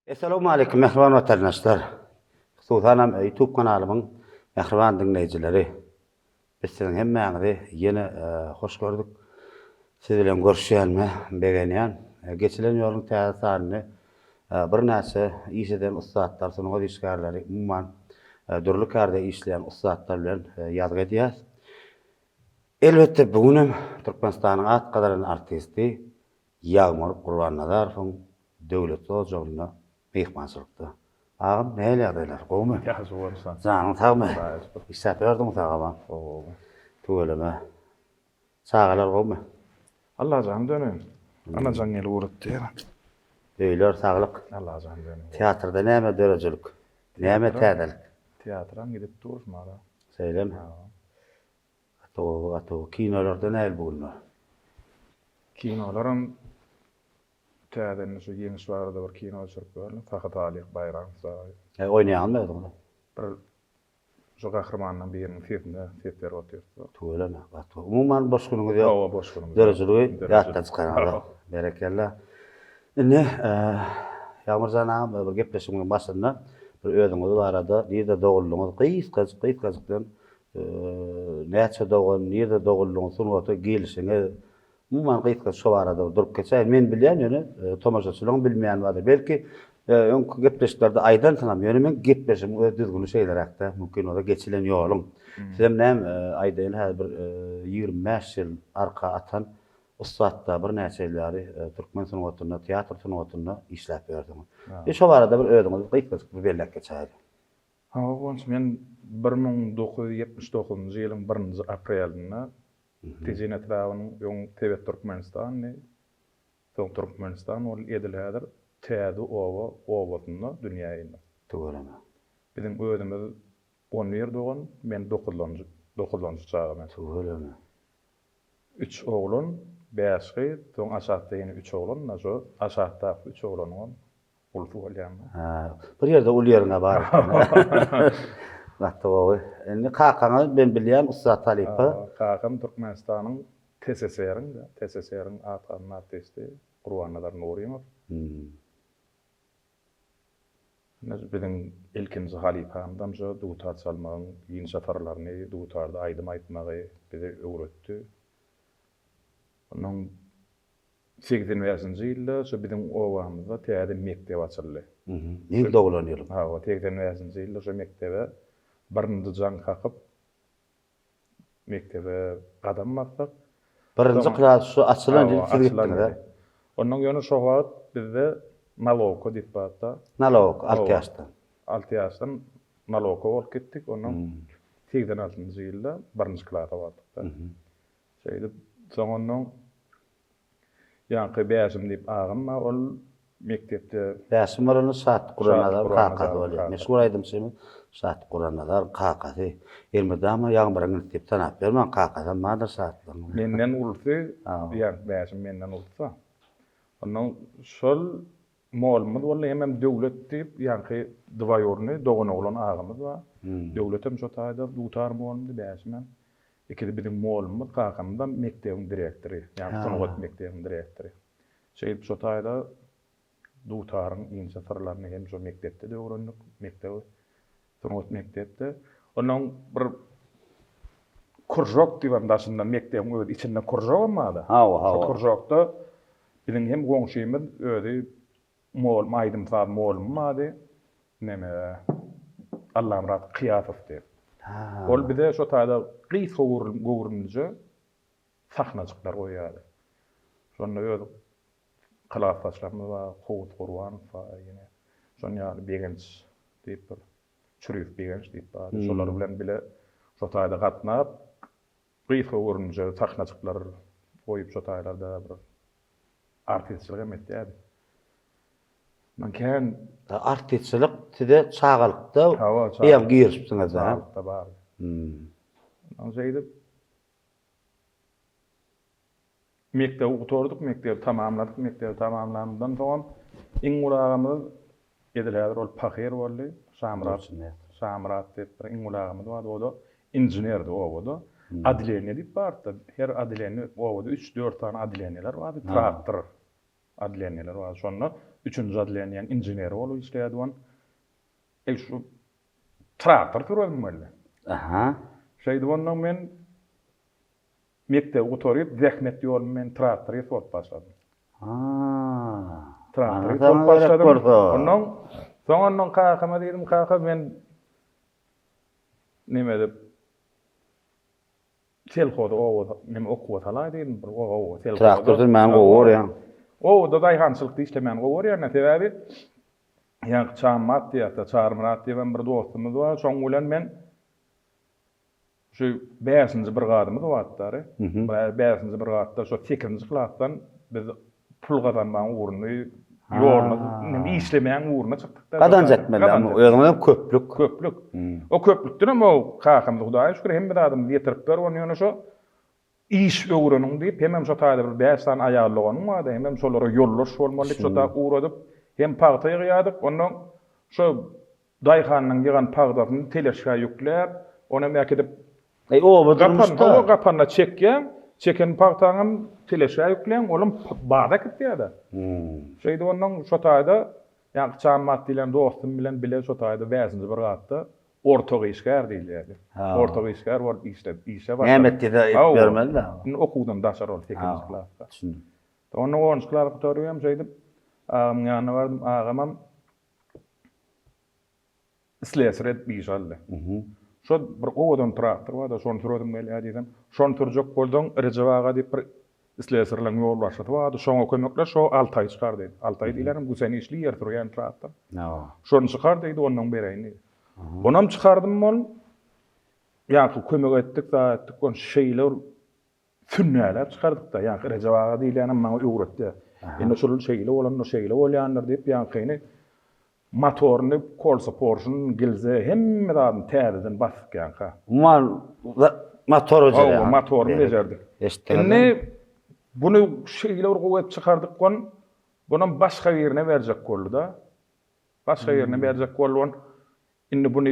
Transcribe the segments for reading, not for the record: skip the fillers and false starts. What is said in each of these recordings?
Esselamu aleyküm mehriban vatandaşlar. Hususan YouTube kanalımın mehriban dinleyicileri. Biz sizin hemmeňizi yine hoş gördük. Siz bilen görüşýänme begenýän. Geçilen ýoluň täsirini bir näçe işeden ustadlar, sunugat işgärleri, umman dürli kärde işleýän ustadlar bilen ýazgy edýäs. Elbette bugünem Türkmenistanyň at gadaran artisti Ýagmur Gurbannazarowň döwlet sojaglyna mehmançylykda. Ağam näle ýagdaýlar? Goýmy? Ýaşy bolsan. Zanyň sagmy? İşsat berdiň sagama. Tuğulama. Sağalar goýmy? Allah can dönün. Ana can gel uğratdy ya. Öýler saglyk. Allah can dönün. Teatrda näme dörejilik? Näme täzelik? Teatran gidip durmara. Seýlem. Ato kinolarda näl bolýar? Kinolaryň täzeni şu ýeni şwarda bir kino çyrp berdim. Fakat Aliýek Bayram saý. Oýnaýan mı? Bir şu gahrymanyň biriniň filminde setler otyrdy. Tuğulama. Ato umman boş günüňiz ýok. Hawa boş günüm. Dörejiligi ýatdan çykaran. Berekellah. Indi Ýagmur zanam bir gepleşigiň başynda bir özüňiz barada diýde dogulluňyz gysgasyk näçe dogun, niýede dogulluňyz sunuwata gelişiňe umman gysgasyk şu barada durup geçer. Men bilýän ýöne tomaşaçylaryň bilmeýän bardy. Belki öňkü gepleşiklerde aýdan tanam ýöne men gepleşim öz düzgün şeyler hakda mümkin olar geçilen ýoluň. Sizem näme aýdaýyn häzir bir 25 ýyl arka atan ustadda bir näçeleri Türkmen sunuwatyna, teatr sunuwatyna işläp berdiňiz. Şu barada bir özüňiz gysgasyk bir bellek geçer. Hawa bolsa men 1979-njy ýylyň 1-nji aprelinde Tejine Trawynyň ýoň TV Türkmenistan, soň Türkmenistan ol edilädir. Täze owatyna dünýäne. Tuğulama. Bizim özümüz 10 ýer dogan, men 9-njy çağım. Tuğulama. 3 oğlun, 5 kız, soň aşatda ýene 3 oğlun, naşo aşatda 3 oğlanyň ulty bolýan. Bir ýerde ul ýerine bar. Gatdawy. Endi kakaňy ben bilýän Usta Talypa. Kakam Türkmenistanyň TSSR-iň atganyň artisti Gurbannazar Nurymov. Bizim ilkinji halifamdan şu dutar çalmagyň, ýeni safarlaryny dutarda aýdym aýtmagy bize öwretdi. Onuň 80-nji ýylda şu bizim owamyzda täze mektep açyldy. Ýyl doglan ýyl. Ha, 80-nji ýylda şu mektebe birinji jan kakyp mektebe gadam basdyk. Birinji klas şu açylan ýyl çizgitdiňiz. Onuň ýöne şu wagt bizde Naloko diýip barda. Nalok, 6 ýaşdan. 6 ýaşdan Naloko bolup gitdik. Onuň 86-njy ýylda 1-nji klasa bardyk. Şeýle soň onuň ýanky bäşim diýip agam ol mektepde Bäşim bolany Saat Guranazar kakasy bolýar. Meşhur aýdym seni Saat Guranazar kakasy. Elmedama ýagmyryň diýip tanap bermän kakasy madyr Saatlar. menden ulty, ýa bäşim menden ulty. Onuň şol molumyz bolla hemem döwlet diýip ýanky dwaýorny dogan oglan agymyz bar. Döwletem şo taýda dutar molumdy bäşim. Ikide bizim molumyz kakamdan mektebiň direktori, ýani sunugat mektebiň direktori. Şeýip şo taýda dutaryň ýeni safarlaryny hem şo mektepde de öwrendik, mektebi sunugat mektepde. Onuň bir kurjok diýip daşynda mektebiň öz içinde kurjok bolmady. Şo kurjokda bizim hem goňşymyz özi mol maýdym sab molum bady. Neme Allah'ım rat Kıyafov diýip. Ol bize şo taýda gys gowurunjy sahnajyklar goýýardy. Şonu öz kalafaçlarymyz bar, Howut Gurbanow ýene. Şonu ýaly Begenç diýip bir Çürüýüp Begenç diýip bar. Şolar bilen bile şo taýda gatnap gys gowurunjy sahnajyklar goýup şo taýlarda bir artistçilik etdi. Manken artistçilik tide çağalykda ýa girişipsiňiz ha. Bar. Şeýle mektep okutorduk, mektebi tamamladyk, mektebi tamamlandan soň iň ulagymyz edilädir ol pahyr boldy, Şamrat diýip bir iň ulagymyz bar, o da inženerdi o da. Adilene diýip bardy. Her adilene o da 3-4 tane adileneler bardy, traktor. adliyeneler var. Sonra 3-nji adliyen injinier bolup işleýärdiň. Şu traktor türedim böyle. Aha. Şeydi ondan men mekde oturup zähmet ýol men traktory sot başladım. Traktory sot başladım. Ondan kakama dedim kaka men nime dep selhoda o nime okuwat alay dedim. O selhoda. Traktordan men gowur ýa. O da daýhançylykda işlemen gowur ýa nätebebi. Ýa çammat ýa-da çarmırat diýen bir dostumuz bar. Şoň bilen men şu 5-nji brigadymyz batdary. 5-nji brigadda şu 8-nji klasdan biz pul gazanmaň uğruny ýoluna işlemeýän uğruna çykdyk. Gadan jetmeli ama özüňe köplük. O köplükden ama o kakam Hudaýa şükür hem bir adam ýetirip ber onu ýöne şu iş öwreniň diýip hemem şu taýda bir 5 san aýarlaganyň var da hemem şolara ýollaş bolmaly şu da uğradyp hem pagtaýa ýadyk ondan şu daýhanyň ýygan pagdasyny teleşga ýükläp ona mäkedip o bu durmuşda o gapanna çeken pagtaňam teleşga ýüklen olum barda gitdi-de. Şeýdi ondan şu taýda ýa çammat dilen dostum bilen bile şu taýda 5-nji brigadda ortaga işgär diýilýärdi. Ortaga işgär bolup işe başlady. Nämetde de bermeli. Okuwdan daşar ol 8-nji klasda. Onu 10-nji klasda oturýam şeýdi. Ağam ýanyna bardym, ağamam isleýär bir ýaly. Şo bir owadan traktor bar da şonu türedim belä diýdim. Şonu türjek boldum, Rejebaga diýip bir isleýärleň ýol başlady bar da şoňa kömekle şo 6 aý çykar diýdi. 6 aý diýlerim bu seni işli ýer türýän traktor. Şonu çykar diýdi ondan bereýin. Onam çykardym bol. Ýa-ki kömek etdik da etdik on şeýler sünnäler çykardyk da ýa-ki Rejebaga diýlenim maňa öwretdi. Indi şol şeýle bolýanlar diýip ýa-ki motorny kolsa porşun gilze hemme adam täzeden basyp ýa-ka. Motoru jere. O motoru bejerdik. Indi bunu şeýle urgup çykardyk gon bunun başga ýerine berjek boldy da. Başga ýerine berjek boldy. Indi bunu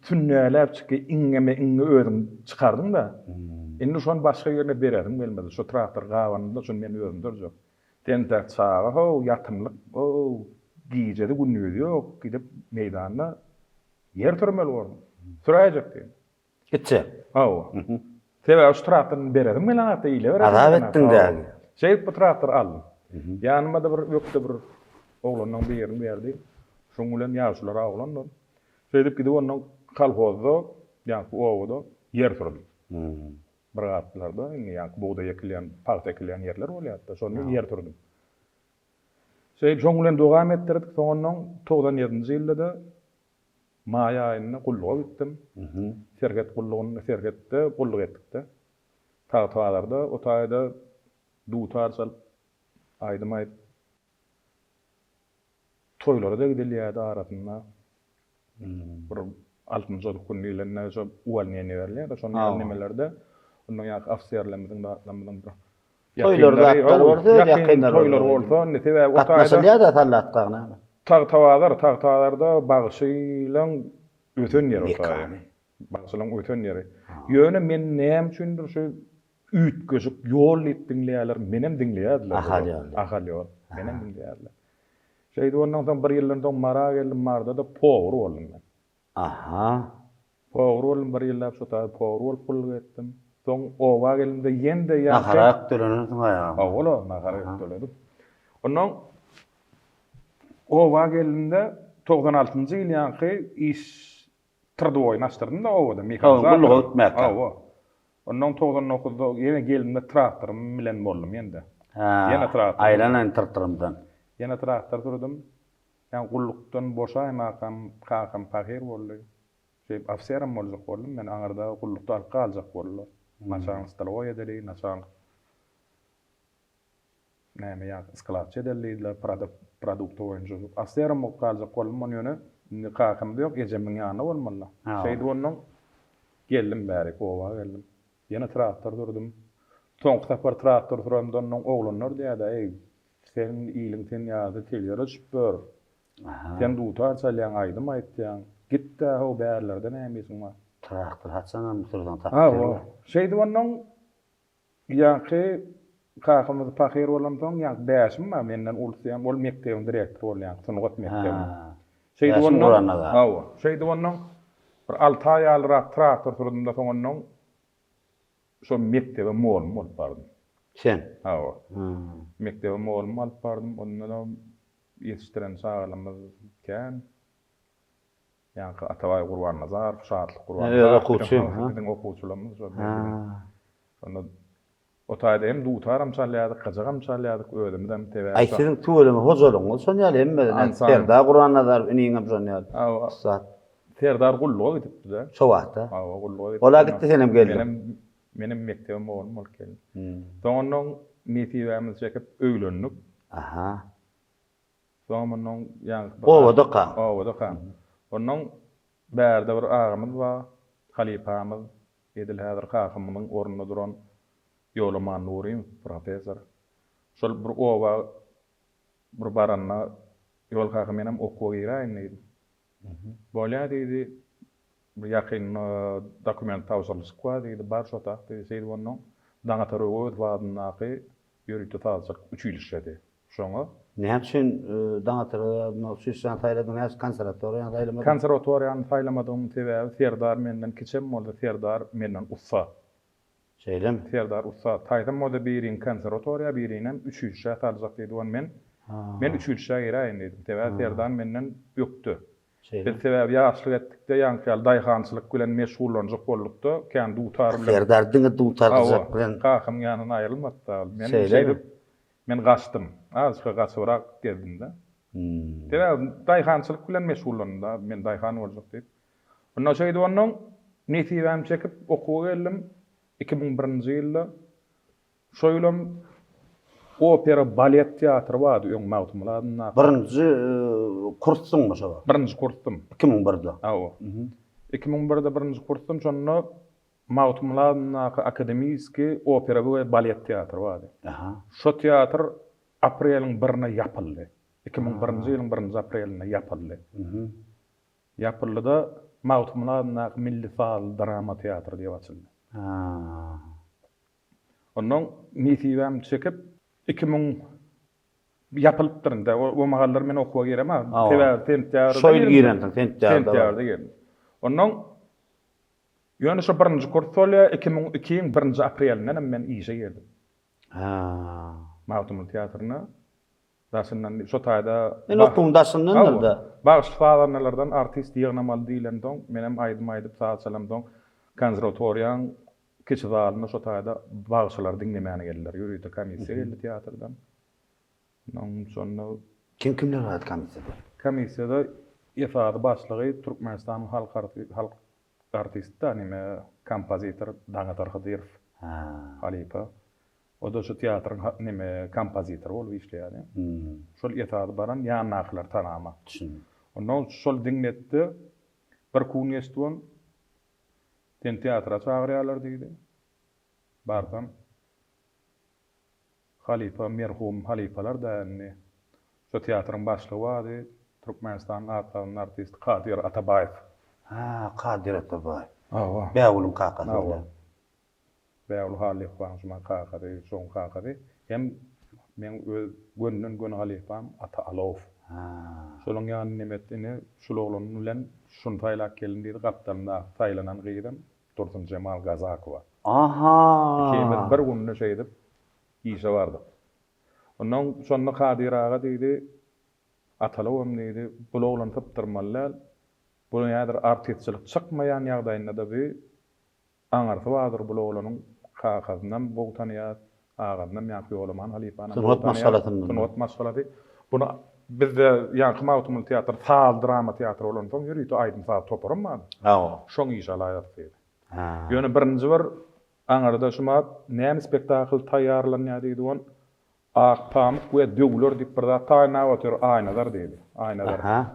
sünnäläp çyky iňe özüm çykardym da. Indi şonu başga ýerine bererdim gelmedi. Şu traktor gawanyda şonu men özüm durjak. Tentak çağa ho ýatymlyk. O gijede günnüýdi ýok, gidip meýdanda ýer türmeli boldy. Süräjek diýdim. Gitse. Tebe şu traktoryny bererdim men ata ýyle bererdim. Azap etdiň-de. Şeýip bu traktor aldym. Ýanyma da bir ýokda bir oglanyň bir ýerini berdi. Şoň bilen ýaşlar oglanlar. Şeýip gidip onuň kalhozda, ýa-ki owada ýer türdi. Brigadlarda, ýa-ki buğda ekilýän, paxta ekilýän ýerler bolýardy. Şonu ýer türdi. Şeýip şoň bilen dowam etdirdik. Soňondan 97-nji ýylda maýa aýyna gulluga gitdim. Serget gullugyny sergetde gulluk etdik-de. Tagtalarda o taýda dutar sal aýdym aýt. Toýlara da gidilýärdi arasynda. Bir 6-njy günlerinde şo uwalnyny berler, şonu nimelerde ondan ýa-ki ofisiýerlerimiziň da adamlaryň toýlarda boldy, ýakynlar toýlar bolsa, netebe o taýda gatnaşylýar da tallatdygyna. Tagtawalarda bagşyla öten ýer o taýda. Bagşyla öten ýeri. Ýöne men näme üçindir şu üýtgeşik ýol etdiňler menem diňleýärdiler. Ahal ýol. Menem diňleýärdiler. Şeýdi ondan soň bir ýyllardan mara geldim, marda da powur boldum men. Powur boldum bir ýyllap şu taýda powur bolup gulluk etdim. Soň owa gelimde ýende ýa-ki naharak dölenirdiň ýa. Ola, naharak dölendim. Ondan owa gelimde 96-njy ýyl ýa-ki iş tırdıvoy naşdyrdım da owada mekanizator. Gulluk etmek. Ondan 99-da ýene gelimde traktorym bilen boldum ýende. Ýene traktor. Aýlanan traktorymdan. Ýene traktor durdum. Ýa gullukdan boşaýmakam, kakam pahir boldy. Şeýip ofisiýerim boljak boldum. Men aňarda gullukda alyp galjak boldylar. Naçan staloy edeli, naçan näme ýa skladçy edeliler, produkt oýunjy. Ofisiýerim galjak boldum, onu ýöne kakam ýok, ejemiň ýanyna bolmaly. Şeýdi ondan geldim bäri, owa geldim. Ýene traktor durdum. Soňky tapar traktor durandan oglanlar diýdi, "Ey, sen iýliň sen ýa-da telýär çypyr. Sen dutar çalýan aýdym aýtdyň. Gitdi o bärlerden nämesin bar?" Traktor hatsanam turdan tapdyr. Şeýdi ondan ýa-ki Kakymyz pahyr bolansoň ýa bäşim ma menden ulsýam ol mektebiň direktor bolýan, Sunugat mektebi. Şeýdi bolan. Hawa, şeýdi bolan. Bir 6 ay alrak traktor sürüdümde soňondan şo mektebe molum bolup bardym. Sen? Hawa. Mektebe molum alyp bardym. Ondan ýetişdiren şagylymyz ikän. Ýa-ni Atabay Gurbanazar, Şatlyk Gurbanazar. Evet, okuwçy. Bizim okuwçylarymyz şo. Onda o taýda hem dutaram çalýardyk, gajagam çalýardyk, ödümden tebäp. Ay sizin tuwelimi hozorun bolsa ýaly hemme Serdar Gurbanazar iniňe bijonýar. Hawa. Saat. Serdar gulluğa gidipdi-de. Şo wagtda. Hawa, gulluğa gidipdi. Ola gitdi senem geldi. Menim mektebim bolum bolup geldi. Soňondan metiwämiz çekip öýlendik. Aha. Soňondan ýa-ni Owadyka. Ondan bärde bir agymyz bar, Halipamyz, Edil häzir kakymyň ornunda duran Ýolaman Nurim professor. Şol bir owa bir baranna ýol kaky menem okuwa giräýin diýdi. Bolýa diýdi, bir ýakyn dokument tawsyrlyk wa diýdi, bar şota diýdi, şeýdi bolan. Daňatar öwüt wadynaky ýörükde tawsyk 3 ýyl işledi. Şoňa näme üçin daňatyryny süýsän taýladyň häs konservatoriýany taýlamadyň? Konservatoriýany taýlamadyň sebäbi Serdar menden keçen boldy, Serdar menden ussa. Şeýlemi? Serdar ussa taýdam moda biriň konservatoriýa, biriniň 3 ýyl şäht aljak diýdi on men. Men 3 ýyl şäht giräýin diýdim. Sebäbi Serdar menden ýokdy. Bir sebäbi ýaşlyk etdikde ýankyl daýhançylyk bilen meşgullanjak boldukda, kän dutarym. Serdar diňe dutarjak bilen. Kakym ýanyna aýrylmapdy. Men şeýdip men gaçdym. Azka gaçyrak geldim-de. Sebäbi daýhançylyk bilen meşgullandy. Men daýhan boljak diýip. Ondan şeýdi onuň netiwäm çekip okuwa geldim. 2001-nji ýylda şoýlam opera balet teatry bardy öň mawtumlaryna. Birinji kursdyňmy şo? Birinji kursdym. 2001-de. Hawa. 2001-de birinji kursdym, şonda mawtumlaryna akademiýski opera we balet teatry bardy. Aha. Şo teatr aprelyň 1-ne ýapyldy. 2001-nji ýylyň 1-nji aprelyne ýapyldy. Ýapyldy-da mawtumlaryna Milli Sal Drama Teatry diýip açyldy. Ondan netiwäm çekip 2000 yapılıpdyrynda o magallar men okuwa giremem. Sebäbi sentýarda. Şoýl girendiň sentýarda. Geldim. Ondan ýöne şo birinji kurs bolýa 2002-ň 1-nji aprelinden men işe geldim. Mawtumul teatryna. Daşyndan şo taýda men okudum daşyndan da. Bagyş falanlardan artist ýygnamaly diýilendiň menem aýdyp saat salamdan konservatoriýaň keçiwalyny şo taýda bagyşlar dinlemäne geldiler. Ýürüýdi komissiýa geldi teatrdan. Ondan sonra kimler var komissiýada? Komissiýada ýafady başlygy Türkmenistan halk artisti, anime kompozitor Daňatar Hydyrov. Halipa. O da şu teatrın neme kompozitor bolup işleýär. Şol ýafady baran ýanaklar tanama. Ondan şol dinletdi. Bir kun ýeşdiň. Ten teatra çağırýarlar diýdi. Bardam. Halipa merhum halipalar däni. Şu teatrın başlygy wady. Türkmenistan artist Kadir Atabayev. Kadir Atabayev. Hawa. Bäwulun kakasy. Bäwul Halipam şuma kakady, şoň kakady. Hem men gönünden Halipam Ata Alow. Şolun ýany nimetini şuloglaryň bilen şun taýlak gelin diýdi, gapdamda taýlanan gyýdym. Dursun Cemal Gazakowa. Ikimiz bir günde şeýdip işe bardyk. Ondan şonda Kadir ağa diýdi, Atalowam diýdi, buloglan tapdyrmalar. Bu ýadyr artistçilik çykmaýan ýagdaýynda da bir aňarty bardyr buloglanyň kakasyndan bu tanýar, ağamdan ýa-ni Ýolaman Halipany. Sunwat maşgalaty. Bunu bizde ýa-ni mawtumul teatr, sal drama teatry bolan soň ýürüýdi aýdym saat toparymady. Şoň iş alaýardy. Ýöne birinji bir aňarda şuma näme spektakl taýýarlanýar diýdi on. Pamuk we döwler diýip bir zat taýnawatyr aýnadar diýdi. Aýnadar.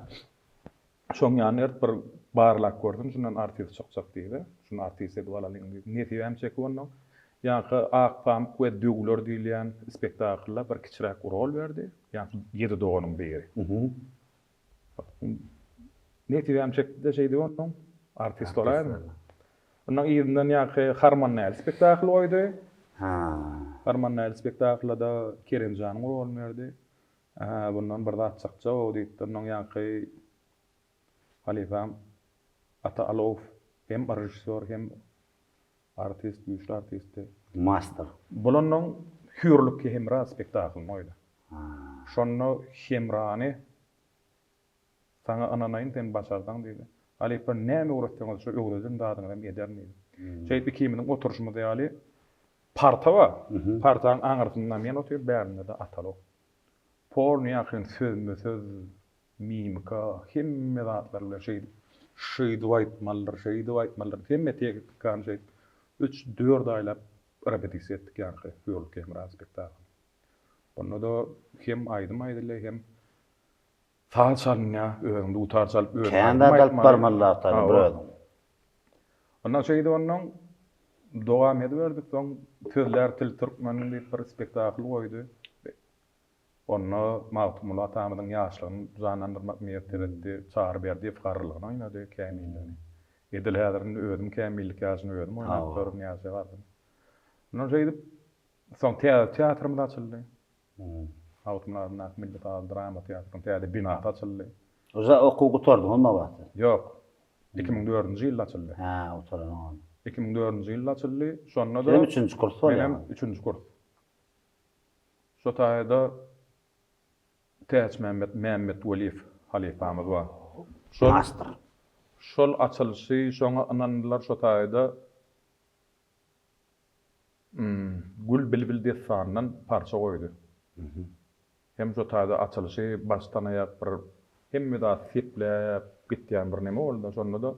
Şoň ýany bir barlak gördüm, şundan artist çykjak diýdi. Şunu artist edip alalyň diýdi. Netiwäm çekip ondan. Ýa-ni Pamuk we döwler diýilýän spektaklda bir kiçiräk rol berdi. Ýa-ni 7 doganyň biri. Netiwäm çekdi şeýdi ondan. Artist olarmy? Ondan ýerden ýa-ni Harman näl spektakl oýdy. Harmannaýly spektaklda Kerimjanyň rol berdi. Bundan bir zat çykça o diýip onun ýanky Halifam Ata Alow hem rejissor hem artist, güýçli artist. Master. Bulanyň hürlükki hemra spektaklyny oýdy. Şonu hemrany sana ananaýyn sen başardan diýdi. Halifam näme uğraşdyňyz şu öwreden dadyňam edermi? Şeýip ikimiň oturuşymyzda ýaly parta var. Partaň aňyrtyndan men oturup bärinde de Atalow. Porny ýakyn söz, mimika, hemme zatlar bilen şeýdi aýtmalar, hemme tekkan şey 3-4 aýlap repetisiýa etdik ýanky hürlük hemra spektakl. Onda da hem aýdym hem sağ çalnya, öňde utar çalyp öňde. Kände dalyp barmallar taýy brödüm. Ondan şeýdi onuň dowam edip soň sözler til türkmeniň diýip bir spektakl goýdy. Onu Mahmud Atamyň ýaşlygyny janlandyrmak meýetdi, çağır berdi, fıkarlygyny oýnady, kämillerini. Edil häzirin özüm kämillik ýaşyny özüm oýnap görüp ýaşy bardy. Ondan şeýdi soň teatrymda açyldy. Awtmalaryna millet drama teatrym binada açyldy. Oza okuw gutardyň onma wagty. Ýok. 2004-nji ýylda açyldy. Otaran. 2004-nji ýylda açyldy. Şonda da 3-nji kurs bar. Benim 3-nji kurs. Şo taýda Täç Mehmet Weliýew halifamyz bar. Master. Şol açylşy, şoňa anandylar şo taýda Gül Bilbil destanyndan parça goýdy. Hem şo taýda açylşy başdan aýak bir hemme da sepläp gitýän bir neme boldy. Şonda da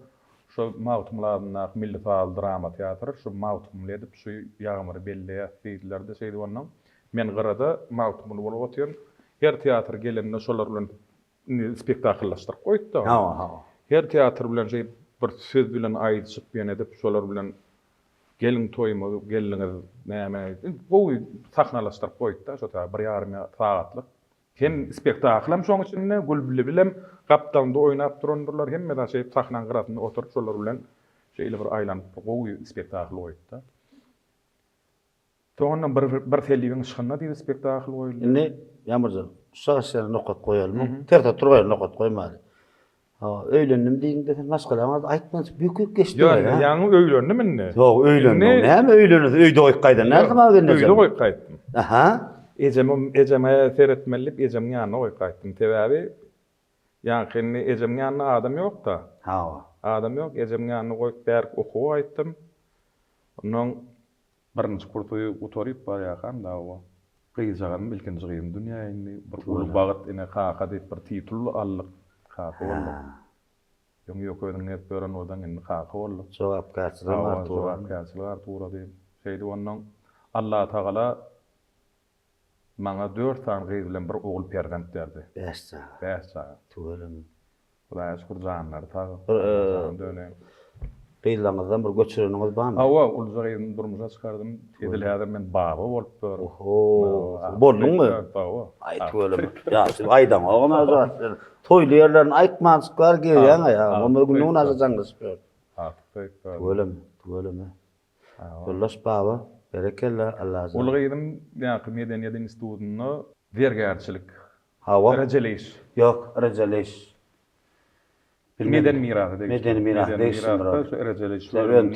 şo mawtumlaryna millet drama teatry şo mawtumly edip şo ýagmyry belleýär diýdiler de şeýdi ondan. Men gyrada mawtumly bolup otyryn. Her teatr gelende şolar bilen spektakllaşdyryp goýdy. Her teatr bilen bir söz bilen aýdyşyp bilen edip şolar bilen gelin toýmy, geliniňiz näme bu sahnalaşdyryp goýdy da şo bir ýarym saatlyk. Hem spektaklam şoň üçin Gülbili bilen gapdanda oýnap durandyrlar hemme de sahnaň gyrasynda oturup şolar bilen şeýle bir aýlanyp gowy spektakl goýdy da. Toňdan bir telligiň çykanna diýip spektakl goýuldy. Indi Ýamurjan, şaşyny nokat goýalım. Terta turgaýy nokat goýmaly. Öýlendim diýdiňde sen başgalaňyz aýtmaz büýük geçdi. Ýok, ýaňy öýlendim indi. Ýok, öýlendim. Näme öýlenir? Öýde goýup gaýdan. Näme geldi? Öýde goýup gaýtdym. Aha. Ejeme seretmelip ejemň ýanyna goýup gaýtdym. Täbäbi ýa-ni ejemň ýanyna adam ýok da. Adam ýok, ejemň ýanyna goýup berk okuw aýtdym. Onuň birinji kursy utoryp bar ýakan da o. Gyýjagan bilkinji gyýym dünýäni bir bagat ene haqa diýip bir titul allyk haqa boldy. Ýok öýüň et beren odan ene haqa boldy. Jogapkarçylyk Artura diýip şeýdi onuň Allah Taala maňa 4 tan gyýy bilen bir ogul pergant berdi. 5 saat. Tuwelem. Hudaýa şükür janlar tagy. Beýlaňyzdan bir göçüreniňiz barmy? Ulzaryň durmuşa çykardym. Edil häzir men baba bolup görüm. Boldunmy? Ay tuwelem. Ýa, siz aýdan ogama zat. Toýly ýerlerini aýtmançyklar gelýän ýa. Onu günüň ajajangyz ber. Tuwelem. Ullaş baba, berekella Allah. Ulgaýdym ýa-ni Medeniýet institutyny vergärçilik. Rejeleýiş. Ýok, rejeleýiş. Meden mirasy diýip. Meden mirasy rejeleýiş.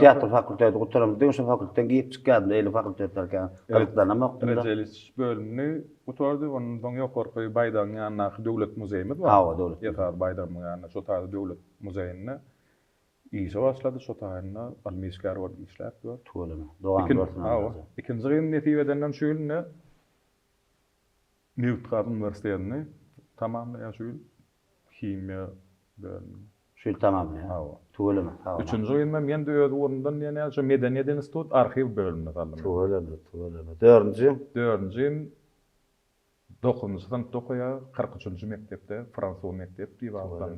Teatr fakulteti gutaram. Diňşe fakultetden giýip çykýardym, eýle fakultetlerge galyklanamak. Rejeleýiş bölümini gutardy, ondan ýokarky Baýdan ýanyna döwlet muzeýimiz bar. Döwlet. Ýa-da Baýdan ýanyna şo taýda döwlet muzeýine işe başlady, şo taýda almyşlar bolup işläp dur. Tuwelem. Dowam bolsun. Ikinji ýyl netibeden şöyle Newt Üniversitetini tamamlaýan şöyle kimya Şol tamamlaýan. Tuwelem. Üçüncü ýylda men de öz orundan ýene şu Medeniýet institut arxiv bölümine aldım. Tuwelem. Dördüncü ýyl 9-njy synykda okuýar, 43-njy mekdepde, Fransuz mektep diýip aldım.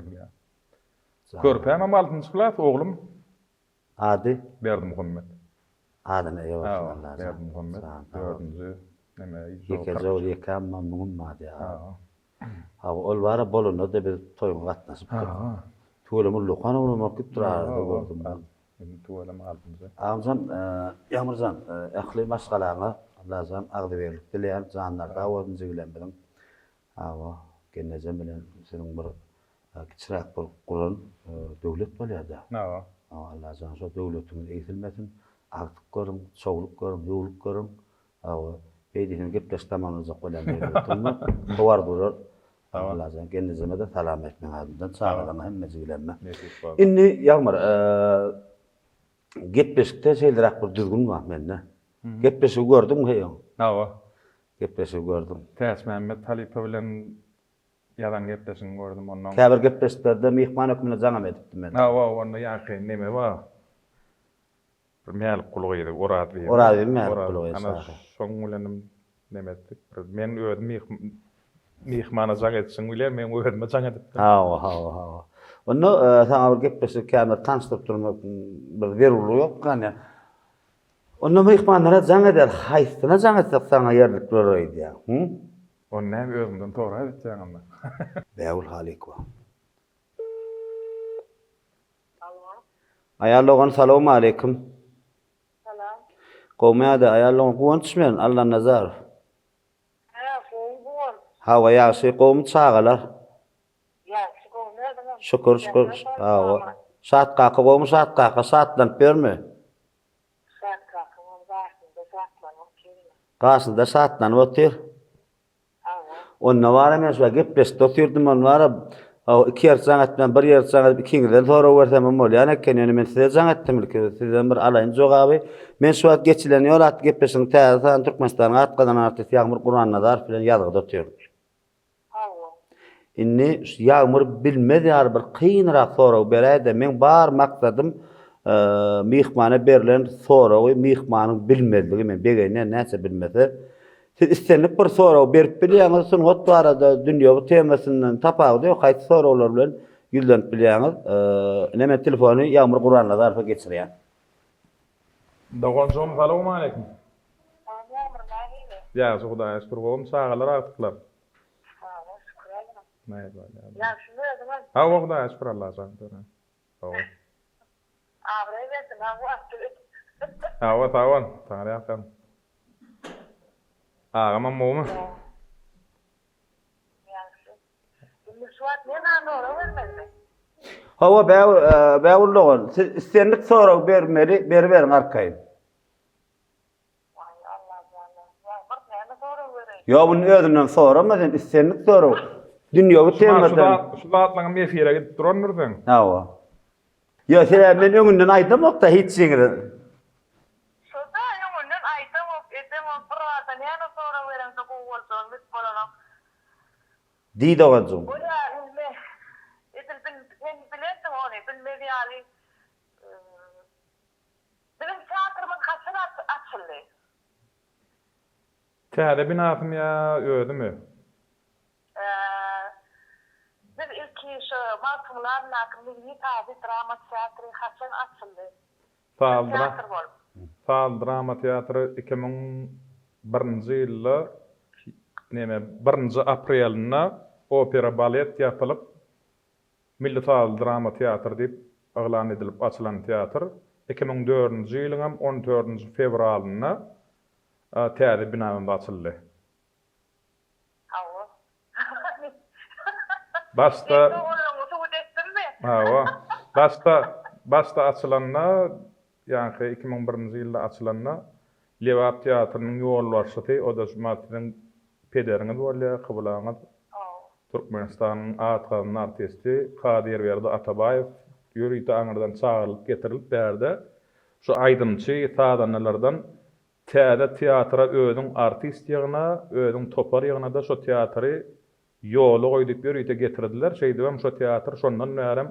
Körpäm 6-njy klas oglum Ady Berdimuhammed. Adyny ýa Berdimuhammed. 4-njy neme ýekam mamnun mady. Ol bara bolunda da bir toýga gatnaşyp. Tuwelem Luqanow makip turardy bolup. Tuwelem 6-njy. Amjan Ýamurjan ähli maşgalaňa Allah'tan agdy berlik dileýän janlarda awazynjy bilen bilen. Awa gennejem bilen senin bir kiçirak bir guran döwlet bolýardy. Nawa. Allah'tan şo döwletiň eýsilmesin, agtyk görüň, çoğuluk görüň, ýowluk görüň. Awa beýdini gepleşmemiz bolýan döwletimi towar durar. Allah'tan gennejeme de salam etmek adından çağırlama hemmesi bilenme. Inni ýagmar gepleşikde şeýlerak bir düzgün var mende. Gepleşik gördüm heýo. Nawa. Gepleşik gördüm. Täs Mehmet Halipe bilen ýadan gepleşiň gördüm ondan. Käbir gepleşiklerde mihman hökmüne jaňam edipdim men. Nawa onda ýaky neme bar? Bir mäl gulugydy, Orad bir. Orad bir mäl gulugy. Ana şoň bilen neme etdik. Men özüm mihmana jaň etsin bilen men özüme jaň edipdim. Ha. Onu sana bir gepleşik käbir tanıştyryp durmak bir beruli ýok gany. Onu mihmanlara jaň eder, haýsyna jaň etsek sana ýerlik berýärdi ýa. Onu näme özümden togra etjäňim. Beýul halikwa. Ayarlagan salamu aleykum. Salam. Gowmada ayarlagan guwançmen Allah nazar. Gowun. Hawa ýaşy gowum çağalar. Ýaşy gowun nereden? Şükür. Hawa. Saat qaqa gowum saat qaqa saatlan berme. Saat qaqamın başında saatlanıp kelme. Gasynda saatlan otyr. Onna wara men şu gepleşip otyrdım on wara. O 2 ýer saat bilen 1 ýer saat ikiňizden sonra bersem bolýar. Ýani men size jaň etdim ki sizden bir alaýyn jogaby. Men şu wagt geçilen ýolat gepleşiň täze Türkmenistanyň atgadan artys Ýagmur Guranazar bilen ýazgyda otyrdy. Inni Ýagmur bilmedi ýar bir kynrak soraw berýärdi. Men bar maksadym mihmana berilen sorawy mihmanyň bilmediligi men begene näçe bilmese. Siz istenip bir soraw berip bilýäňiz, şonu hot barada dünýä temasynyň tapawdy ýok, haýsy sorawlar bilen ýüzlenip bilýäňiz. Näme telefony Ýagmur Guranazarfa geçirýär. Dogonjom salamu aleykum. Ýagmur näme? Ya, Hudaýa şükür gowum çağalar artyklar. Ýaşy özüň. Ha, Hudaýa şükür Allaha şükür. Agry verdim, Tawan. Taňra ýakyn. Agama momu. Ýaşy. Müswat ne nora vermedi. Hawa bäwullogan. Siz istenlik soraw bermeli, beriň arkaýyn. Yo bunu özünden sorama sen istenlik soraw. Dünýäwi temadan. Şu zatlaryň mefire gidip durandyrsın. Hawa. Yo sen men öňünden aýdamok da hiç şeňde. Şoda öňünden aýdamok, edemok, birata näme soraw beren de bolsun, biz bolanam. Diýdi oňjum. Bilesim onu, bilmedi ýaly. Bizim çakırmın kaçına açıldı. Täze binasym ýa ödümü? Biz ilki şu masumlar nakımlığı tabi drama tiyatri kaçın açıldı. Sal drama teatry 2001-nji ýylda 1-nji aprelinde opera balet ýapalyp Milli Sal drama teatr diýip aglan edilip açylan teatr 2004-nji ýylyň 14-nji fevralyna täze binamda açyldy. Başta açylanna ýa-ni 2001-nji ýylda açylanna Lewap teatrynyň ýolbaşçysy o da şumatdyň pederiňiz bolýar, kyblaňyz. Türkmenistanyň atganan artisti Kadir Berdi Atabayev ýürüýte aňyrdan çağırlyp getirilip berdi. Şu aýdymçy sadanlardan täze teatra özüň artist ýagyna, özüň topar ýagyna da şu teatry ýoly goýdup ýürüýte getirdiler. Şeýdibem şu teatr şondan näram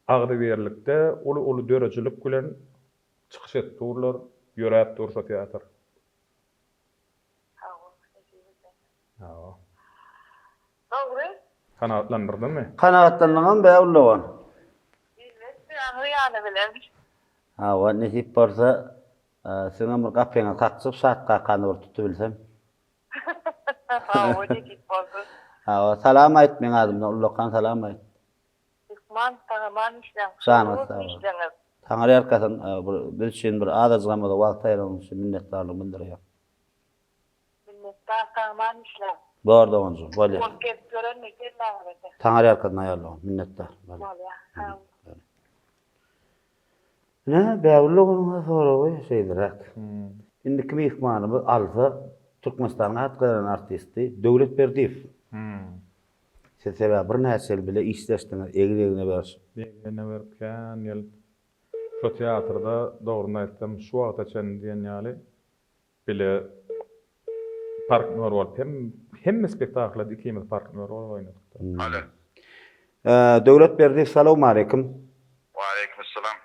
agdy berlikde uly dörejilik bilen çykyş etdirler, ýörät dur şu teatr. Doğru. Kanatlandırdynmy? Kanatlandyňam bäwullogan. Ýany bilen. Hawa nesip bolsa seňa bir gapyňa kakçyp saat kakany bir tutup bilsem. Hawa nesip bolsa. Hawa salam aýt meň adymdan Ullakan salam aýt. Taňaman işleň. Taňary arkasyn biz üçin bir azajgamada wagt aýryň üçin minnetdarlyk bildirýär. Dağıtaman işler. Doğru oncu. Böyle. Ol gelip gören ne gelmez. Taňar ýarkadan aýarlawan. Minnetler. Böyle. Ol ya. Ha. Ne? Bäwullygyň soragy şeýdirek. Indi kim ihmanymyz alsa Türkmenistanyň atgaran artisti Döwlet Berdiýew. Sebäbi bir näçe bile işleşdiňiz, egri-egine ber. Ne berken ýel şu teatrda dogruny aýtsam şu wagta çen diýen ýaly bile partner bolup hem spektaklda ikimiz partner bolup oýnadyk. Alo. Döwlet Berdiýew, salamu aleykum. Wa aleykumselam.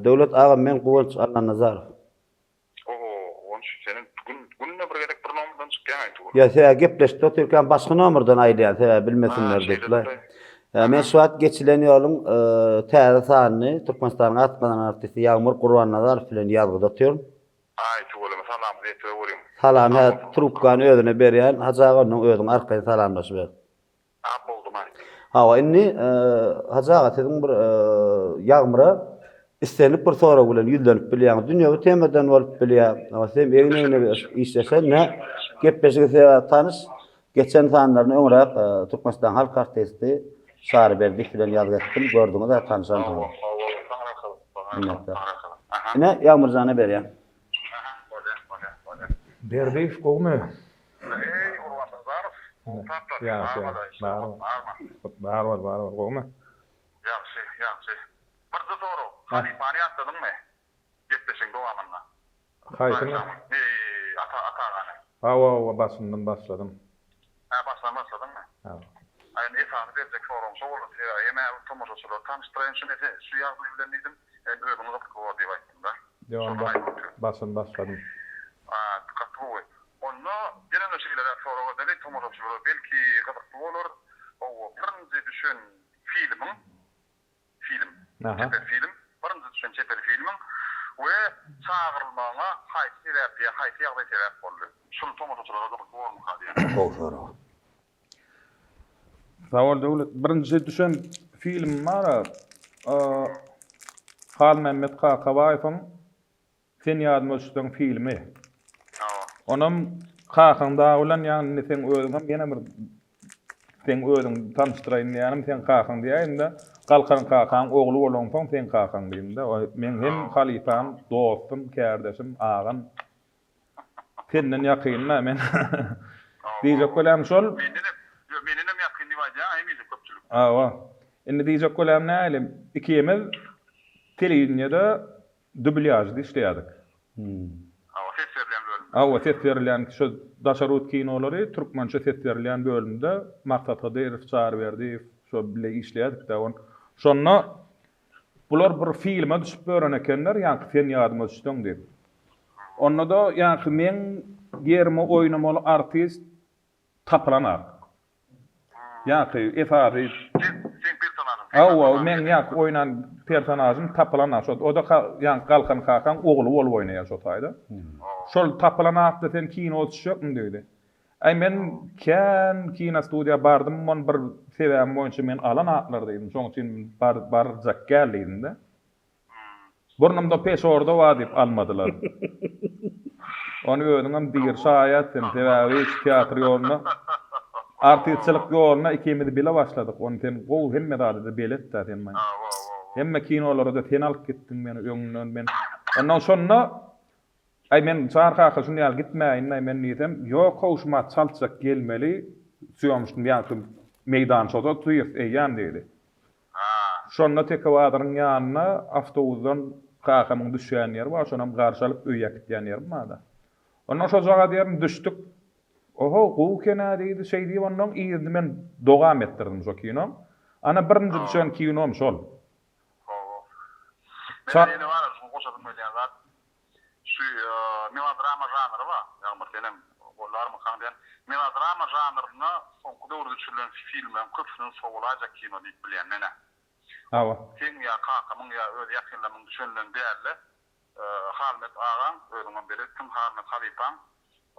Döwlet agam, men Guwanç Allanazarov. Onç senin günne bir gerek bir nomdan çykýan aýtyp. Ya sen gepleşdi oturken başga nomurdan aýdýan, sebäbi bilmesinler diýdiler. Men şu wagt geçilen ýolun täze sanyny Türkmenistanyň atganan artisti Ýagmur Gurbanazarov bilen ýazgyda oturýar. Aýtyp bolam, salam diýip bolam. Salam, trubkany özüne berýän, hajaganyň özüň arkaý salamlaşyp ber. Boldum aý. Hawa inni hajaga tedim bir Ýagmura istenip bir sorak bilen ýüzlenip bilýän, dünýäge temadan bolup bilýär. Ama sen egine işlesen ne gepleşige sebäp tanış. Geçen sanlaryny öňrep Türkmenistan halk artisti Şary Berdik bilen ýazgy etdim, gördüňiz de tanışan taby. Ne Ýagmurjana berýän. Berdiýew gowmy? Bar gowmy? Yaxşy. Bir soru. Halipany atdyňmy? Gepleşiň dowamında. Haýsyny? Atagany. Hawa başyndan başladym. Başlamadymmy? Ha. Aýyn ifade berjek sorum şol. Ýeme tomoşaçylar tanıştyran şunu şu ýagly bilen diýdim. Özüňiz okuyp diýip aýtdym da. Devam başladym. Katwoy. Onu gelen şeyler soraga deli tomoşaçylar belki gazakly bolar. O birinji düşün film. Aha. Film. Birinji düşün çepel filmin we çağırılmaňa haýsy sebäpli, haýsy ýagdaý sebäp boldy. Şunu tomoşaçylara gazakly bolmagy diýär. O sorak. Sawol döwlet birinji düşen film mara Hal Mehmet Kakabaýewiň Sen ýadyma düşdüň filmi. Onam kakanda ulan ýani sen özüň ýene bir sen özüň tanıştyraýyn ýanym sen kakan diýende galkaran kakan ogly bolan soň sen kakan diýinde men hem halifam, dostum, kärdeşim, agam senden ýakynna men diýjek bolam şol Menem ýakyndy baýa, eminim köpçülik. Awa. Indi diýjek bolam näle ikimiz telewizionyada dublyajda işleýärdik. Awa ses berilýän şu daşarut kinolary türkmençe ses berilýän bölümde Maksat Hadyrow çağır berdi, şu bile işleýärdik da on. Şonna bular bir filme düşüp gören ekenler, ýa-ni sen ýadyma düşdüň diýip. Onda da ýa-ni men ýerime oýnamaly artist tapylanar. Ýa-ni efari Awa men ýa oýnan personajym tapylanar. O da ýa galkan kakan ogly bolup oýnaýar şo taýda. Şol tapylanakda sen kino düşýärmi diýdi. Ay men kino studiýa bardym, men bir sebäbim boýunça men alan atlar diýdim. Şoň üçin bar jakkal diýdim de. Burnumda peş orada wa diýip almadylar. Onu öňüm diýir şaýat sen sebäbi teatr ýoluna artistçilik ýoluna ikimiz bile başladyk. Onu sen gow hemme dady belet da sen men. Hemme kinolara da sen alyp gitdiň meni öňünden men. Ondan sonra ay men çarka şunu ýal gitmäýin, men diýdim, ýok howşma çalçak gelmeli, süýmüşdüm ýa-ni meydan şoda tuýup eýän diýdi. Şonna tekawadyryň ýanyna awtobusdan kakamyň düşýän ýeri bar, şonam garşalyp öýe gitýän ýerim barda. Ondan şo jaga diýerim düşdük. Oho, gow kena diýdi, şey diýip ondan iýdi men dogam etdirdim şo kino. Ana birinji düşen kinom şol. Melodrama janrı var. Yani benim gollarım kandan melodrama janrına son kadar düşülen filmlerin köpüsünün soğulacak kino deyip bilen ne? Awa. Sen ya kakamın ya öz yakınlarının düşünülen değerli Halmet ağam özünden beri tüm Halmet Halifan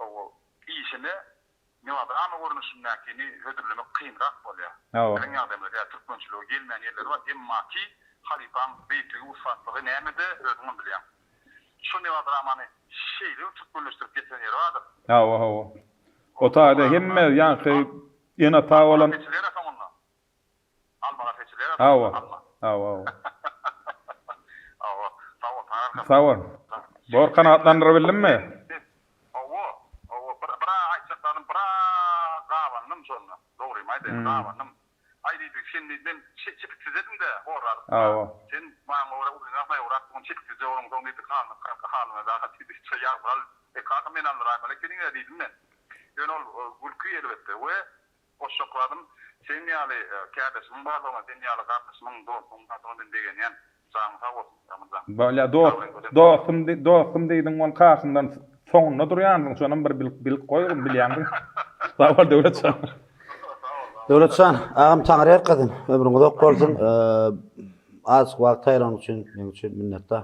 o işini melodrama görünüşünden kini ödüllemek kıyımrak oluyor. Awa. Ben yardımda ya Türkmençiliğe gelmeyen yerleri var. Emma ki Halifan beyti ufaklığı neymedi özünden bilen. Şu melodramanı şeyle Türkmenleştirip geçen yeri vardır. Awa. O taýda hemme ýanky ýene ta olan Seçilere sonunda. Almaga seçilere. Awa. Alma. Awa. Awa. Sağ ol. Sağ ol. Bor kanatlandyrabildinmi? Awa. Bra aýçaklaryň bra gawannym şonda. Dogry maýdy, gawannym. Aýdy düşündüm, çipsizedim de horar. Awa. Sen maňa ora uýnaňa uýraktyn çipsize onuň soňdy halyna daha tipik çaýar bal. Kaka men anlaram, lekin ne diýdim men. Ýöne ol gülkü elbetde we oşakladym. Sen ýaly kädeşim barlygyna, sen ýaly gardaşymyň dostum degen ýa saň sag bolsun Ramazan. Böyle dostum diýdiň ol kasyndan soňuna durýandyň, şonun bir bil goýgyn bilýändiň. Sağ ol Döwletçan. Döwletçan, agam taňry erkedin. Ömrüň uzak bolsun. Az wagt taýran üçin men üçin minnetdar.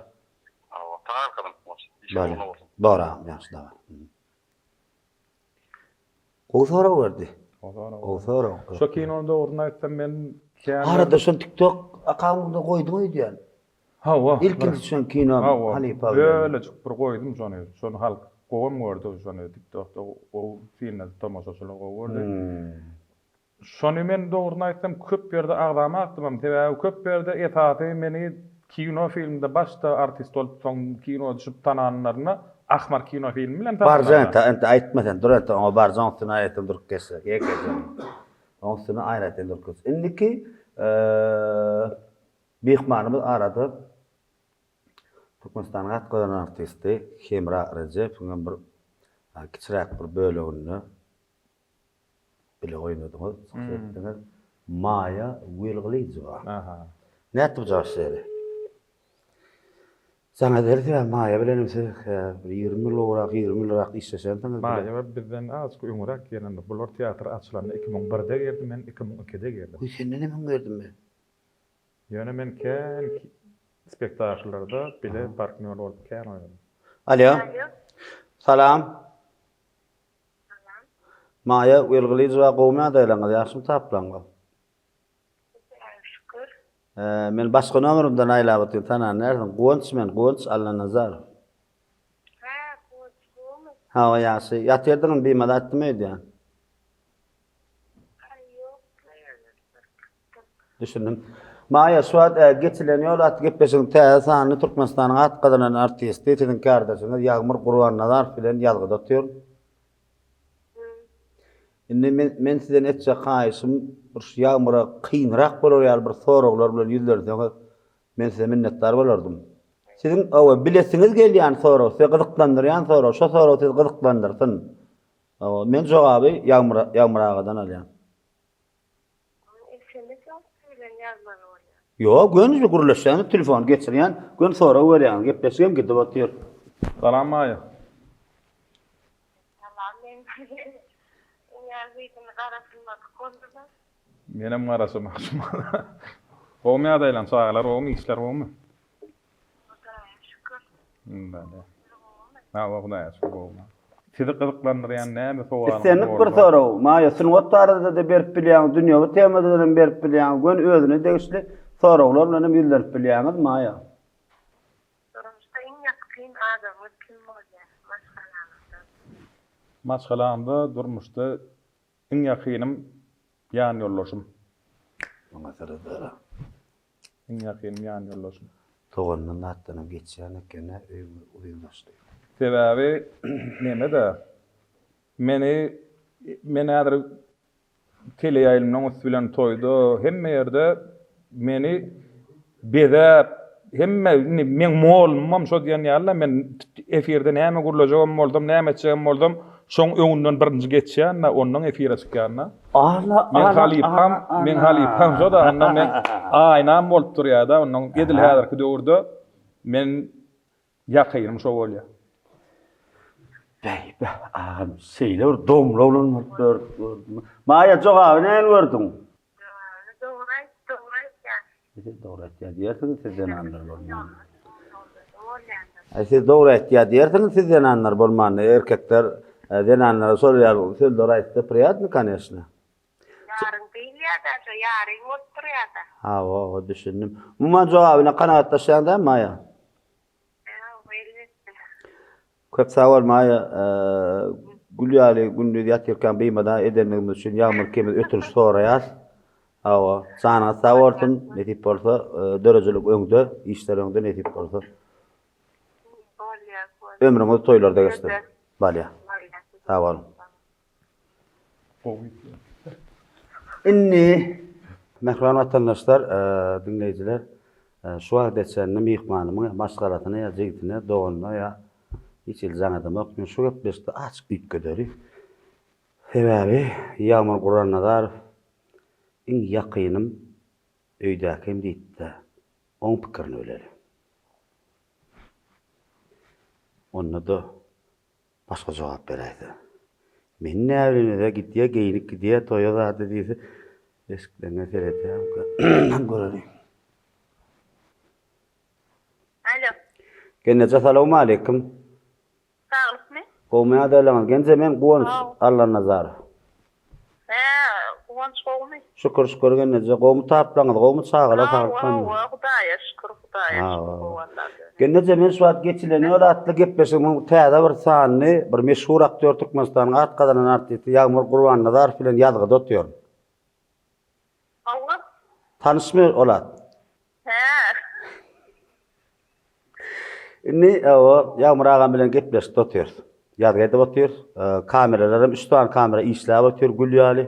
Awa, taňry erkedin. Bale. Bora, ýaşy da. Gowsara berdi. Gowsara. Şo kinony dogruny aýtsam men Arada şon TikTok akamda goýdum diýen. Hawa. İlkinji şon kino Halipa. Böyle çok bir koydum şonu. Şonu halk kovam gördü şonu TikTok'ta o filmde tamaşaçylar gördü. Şonu men dogruny aýtsam köp ýerde agdama atdym. Tebe köp ýerde etaty meni kino filmde başda artist olup soň kino düşüp tananlaryna ahmar kino filmi bilen Barzan ente aýtmasan dur ente o barzan syna aýtym durup gelse. Ýekejem. O syna aýratyn durup gelse. Indiki Bihmanymyz arada Türkmenistan'ın atqadan artisti Hemra Recep bir kiçirak bir bölegini bile oynadığımız çıksettiğiniz Maya Wilgalizova. Ne yaptı bu cevapları? Sana derdi ya Maya bilenim siz 20 olarak işleşendiniz. Maya bizden az öňürek gelende bular teatr açylanda 2001'de geldim men 2002'de geldim. Bu sen ne men gördün mü? Ýöne men kän spektakllarda bile partner bolup kän oýnadym. Alo. Salam. Maya Wilgalizova gowma daýlaňyz ýaşym taplangy. Şükür. Men başga nömerimden aýlabyp tanan nerden? Gonç Allah Nazar. Ha, o ýaşy. Ýatyrdyň beýmada atdymy diýen. Düşündüm. Maya suat geçilen yol at gepleşiň täze Türkmenistanyň atqadan artisti tiň kardaşyny Ýagmur Gurban bilen ýalgyda otýar. Indi men sizden etjek gaýşym bir Ýagmura kynrak bolar bir soraglar bilen ýüzlerden men size minnetdar bolardym. Sizin awa bilesiňiz gelýän sorag, sizi gyzyklandyrýan sorag, şo sorag sizi gyzyklandyrsyn. Awa men jogaby Ýagmur agadan alýan. Yo, gönüzlü guruluşlarını telefon geçirýän, gön sonra berýän, gepleşýän gidip otýar. Salam Maya. Salam, men ýa-da garasynda kondurda. Menem garasym aşma. Gowma ýagdaýlan sagalar, gowma işler gowma? Şükür. Bale. Ha, Hudaýa şükür gowma. Sizi gyzyklandyrýan näme sowalyň? Senlik bir soraw, Maya syň otarda da berip bilýän, dünýäde temadan berip bilýän, gön özüne degişli sorawlar bilen ýüzlerip bilýäňiz Maya. Durmuşda iň ýakyn adamy kim bolýar? Maşgalanda durmuşda iň ýakynym ýan ýollaşym. Oňa tarada. Iň ýakynym ýan ýollaşym. Toğundan atdanam geçýän ekene uýunlaşdy. Sebebi neme de meni adır teleýaýlymyň üstünden toýdy. Hemme ýerde meni bedäp hemme men molmam şo diýen ýaly men efirde näme gurulajagym boldum, näme etjegim boldum. Şoň öňünden birinji geçýän, onuň efire çykýanna. Men halipam şo da ondan men aýnam bolup durýar-da, onuň edil häzirki döwürde men ýakynym şo bolýar. Bey, ağam seyle bir domla olan gördüm. Maya jogaby näme gördüň? Doğru diýersiň sizden anlar bolmaly. Siz doğru diýersiň sizden anlar bolmaly. Erkekler denanlara sorýar, söz doğru aýtdy, priýatny конечно. Yarın diýilýär-de, yarın oturýar-da. Ha, o düşündim. Muma jogabyna kanagatlaşýanda Maya. Köp sağ ol Maya. Gülýäli gündüz ýatyrkan beýmada edenligimiz üçin ýagmur kemil ötürüş soraýar. Awa, sana sag bolsun, netip bolsa, dörejelik öňde, işler öňde netip bolsa. Ömrüňiz toýlarda geçdi. Balya. Sag bolun. Inni merhaban vatandaşlar, dinleyiciler, şu adetçenini mihmanımın maskaratyny ya jigitine doğanma ya hiç ilzam adamak. Men şu gepleşdi açyk diýip göderi. Sebäbi ýagmur Guranadar iň ýakynym öýdäkim diýdi. Oň pikirini öleri. Onda da başga jogap berýärdi. Men näwrine gitdiýe geýnik gitdiýe toýa zady diýse eskidene seretýär. Görelim. Alo. Genece salamu aleyküm. Sağlık mı? Gowmaya dalaňyz. Gençe men Guwanç Allah nazar. Guwanç gowmy? Şükür genece gowmy taplaňyz, gowmy çağala tapýan. Hudaýa şükür, Hudaýa şükür. Genece men şu wagt geçileni öratly gepleşiň täze bir sanyny bir meşhur aktyor Türkmenistanyň artgadan artysty Ýagmur Guranadar bilen ýazgyda otýar. Allah. Tanışmy olat. Inni o Ýagmur agam bilen gepleşip otýar. Ýazgyda otýar. Kameralarym 3 tane kamera işläp otýar gülýäli.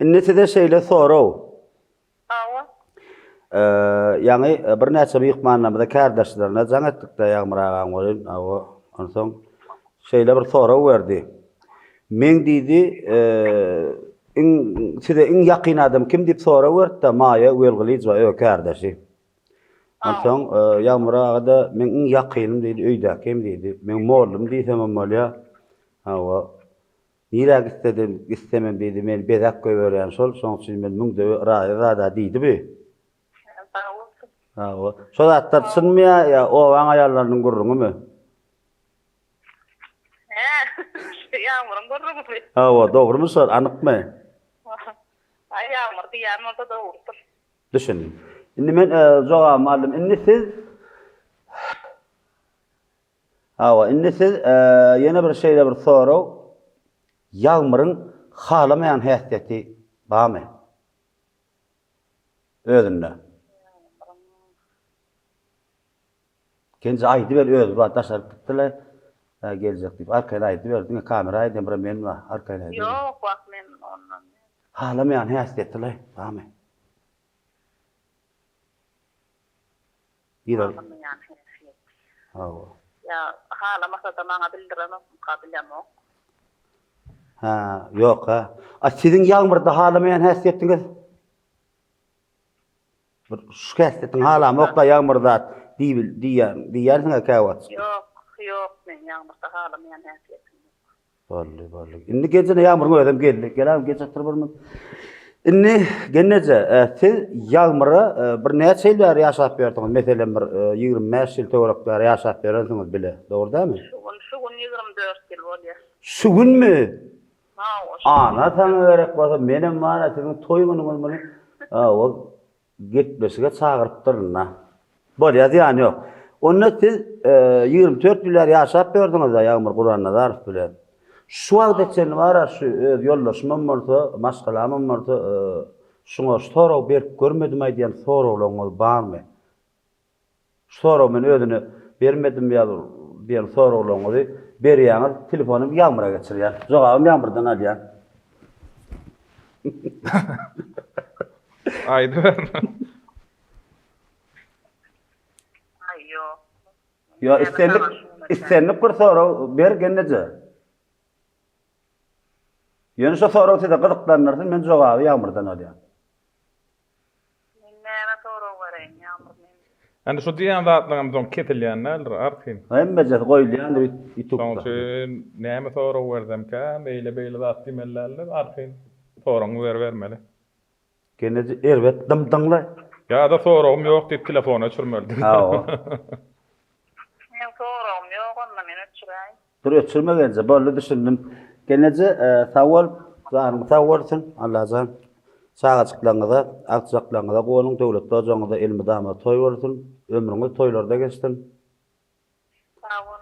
Inni de şeýle soraw. Yani bir näçe mehmanlarymyza kardeşlerine jaň etdikde Ýagmur agam bolýan. Onsoň şeýle bir soraw berdi. Men diýdi, size iň ýakyn adam kim diýip soraw berdi, maýa welgiliz we ö kardeşi. Onsoň Ýagmur agada men iň ýakynym diýdi, öýdäkim diýdi. Men mollum diýsem bolýa. Nirä gitdim, istemem diýdi, men bezak goýberýän şol, şoň üçin men müňde raýa diýdi-bi. Şol atlar sınmaya ya o van ayarlarının gurruňymy? Ýagmurun gurruňy. Dogrymy şol, anykmy? Ýagmur diýýän da dogrudyr. Düşün. Indi men jogap aldım. Indi siz ýene bir şeýle bir soraw. Ýagmurun halamayan häsiýeti barmy? Özünde. Gençe aýdy ber öz ba taşaryp gitdiler. Geljek diýip arkaýa aýdy berdiň, kamera aýdy bir men wa arkaýa aýdy. Ýok, wagt men ondan. Halamayan häsiýetler barmy? Ýa, halamasa da maňa bildiremem, kabilem ok. Ýok ha. Siziň Ýagmurda halamayan häsiýetiňiz? Bir şu häsiýetiň halama okda Ýagmurda diýýärsiňe käwat. Ýok, men Ýagmurda halamayan häsiýetim ýok. Barly. Indi gecene Ýagmurga ödem geldi. Geläm geçip durmam. Indi genece siz Ýagmura bir näçe ýyllar ýaşap berdiňiz? Meselem bir 25 ýyl töwerek ýaşap berdiňiz bile. Dogrydymy? Şu gün 24 ýyl bolýar. Şu günmi? Ana taňa berek bolsa menem mara siziň toýgunyňyz bilen o gitmesiga çagyrypdyrna. Bolýar ýani ýok. Onda siz 24 ýyllar ýaşap berdiňiz Ýagmur Guranadar bilen. Şu wagtçe bara şu ýollaşmam bolsa, maşgalamam bolsa, şuňa soraw berip görmedim aýdýan sorawlaryňyz barmy? Soraw men özüne bermedim diýen sorawlaryňyzy berýäňiz, telefonumy Ýagmura geçirýär. Jogabym Ýagmurdan alýar. Aýdy ber. Ýok. Istenlik bir soraw ber genneje. Ýöne şu soraw size gyzyklanýarsyn, men jogaby Ýagmurdan alýar. Men näme soraw berýän Ýagmur men. Anda şu diýen zatlaryň ketilýänler artyn. Hemmeje goýulýan ýitip. Soňçy näme soraw berdimkä, beýle zat diýmellerler artyn. Soraňy bermeli. Genneje erbet dymdyňla. Ya da sorawym ýok diýip telefona çürmeldi. Men sorawym ýok, onda men öçüräýin. Bir öçürmegenje boldy düşündim. Genneje sawalsyn Allah'tan sağaçyklaňyza, akçaklaňyza, gowunyň döwletde joňyza elmi dama toý bolsun, ömrüňiz toýlarda geçsin. Sağ olun.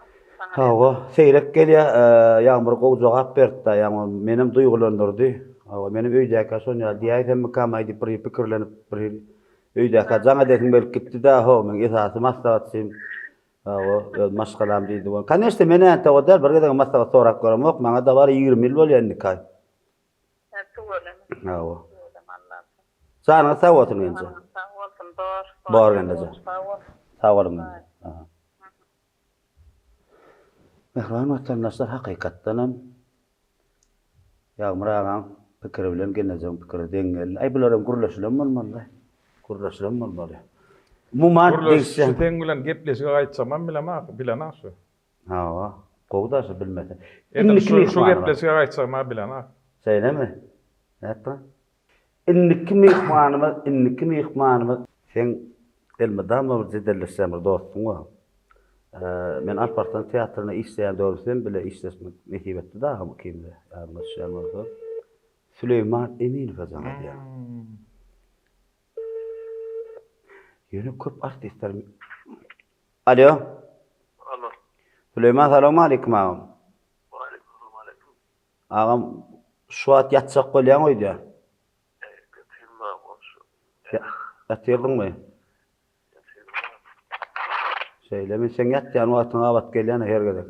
Hawa, seyrek gelýär, ýağmur gowy jogap berdi, ýa-ni menim duýgulandyrdy. Hawa, menim öýdäki şonýa diýäýdim kamaýdy bir pikirlenip bir öýdäki jaňa dedim belki gitdi-de, ho, men esasy maslahatçym. Hawa, maşgalam diýdi. Kanäşde meni ente odar bir gede maslahat sorak görmek, maňa da bar 20 ýyl bolýandy kay. Hawa. Sana sawatyn enje. Bar gendeje. Sawalym. Aha. Mehriban vatandaşlar hakykatdan hem ýagmyr agan pikir bilen genezem pikir deňel. Ay bularym gurlaşylan bolmaly. Gurlaşylan bolmaly. Muman diýsen. Sen bilen gepleşik aýtsamam bilen aşy. Hawa, gowdaşy bilmedi. Şu gepleşik aýtsamam bilen aşy. Seýlemi? Näetdi? Inniki mihmanymyz sen elmedam bir jedelleşsem dostum wa. Men Alparslan teatrına işleyen doğrusu bile işlemek nasip etti daha mı kimde? Yarmışlar. Süleyman Eminov yazanlar ya. Yeni köp artistler. Alo. Alo. Süleyman selamun aleyküm ağam. Aleyküm. Ağam şu at yatsak bolýan oýdy. Yatırdın mı? Söyleme sen yat yani vaktine avat gelen her kadar.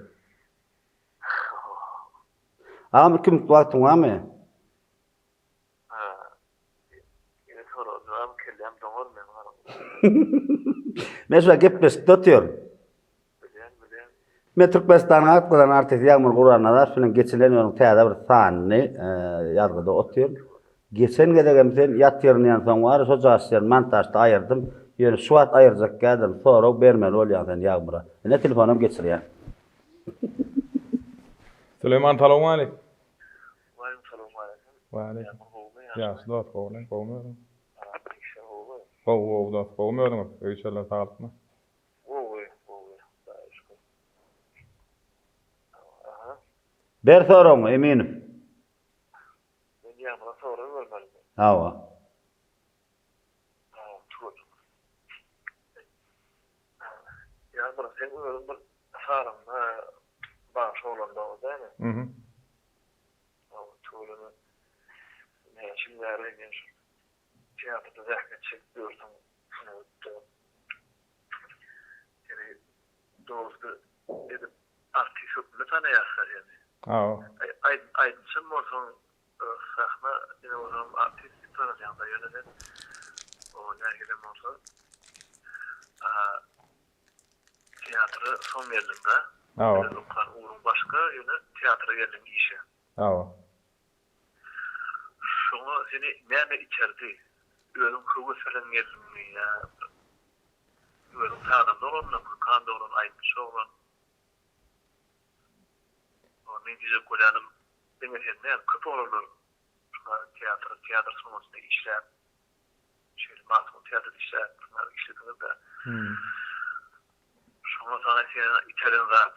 Ağam kim vaktine var mı? Yine soracağım kellem doğru men var. Mesela gepleş tutuyor. Bilen. Men Türkmenistan'ın atladan artist Ýagmyr Guranada şunun geçilen onun täze bir sanyny ýargyda otuyor. Geçen gedegem sen yat ýerine soň var, şo jasyer montajda aýyrdım. Ýöne suat aýyrjak geldim, sonra bermeli bolýar sen Ýagmyra. Ne telefonum geçirýär. Süleyman salamu aleykum. Wa aleykum. Ya, dost gowlan, gowmördüm. Gow, dost gowmördüm. Öýçeler saglypmy? Ber sorum eminim. Men ýa-ni sorum bermeli. Hawa. Ýa-ni sen özüň bir sarymda baş olanda da-da. Mhm. Tuğlunu ne şimdilerde genç tiyatroda zahmet çekiyorsun şunu yani doğrusu edip artist öpülü tane yazar yani. Aydın olsun sahne yine o zaman artist tanıyacağım da yöneden o nergilem olsa tiyatro son verdiğimde Uğur'un başka yönü tiyatro geldim işe. Şunu seni nerede içerdi? Ölüm kıvı falan geldim mi ya? Ölüm sağdan olun, kan olun, aymış olun. O ne diyecek koyanım? Demek ne? Kıp olurlar. Tiyatro sonrasında işler. Şöyle masum tiyatro işler. Bunlar işlediniz de. Şunu sana seni içerin rahat.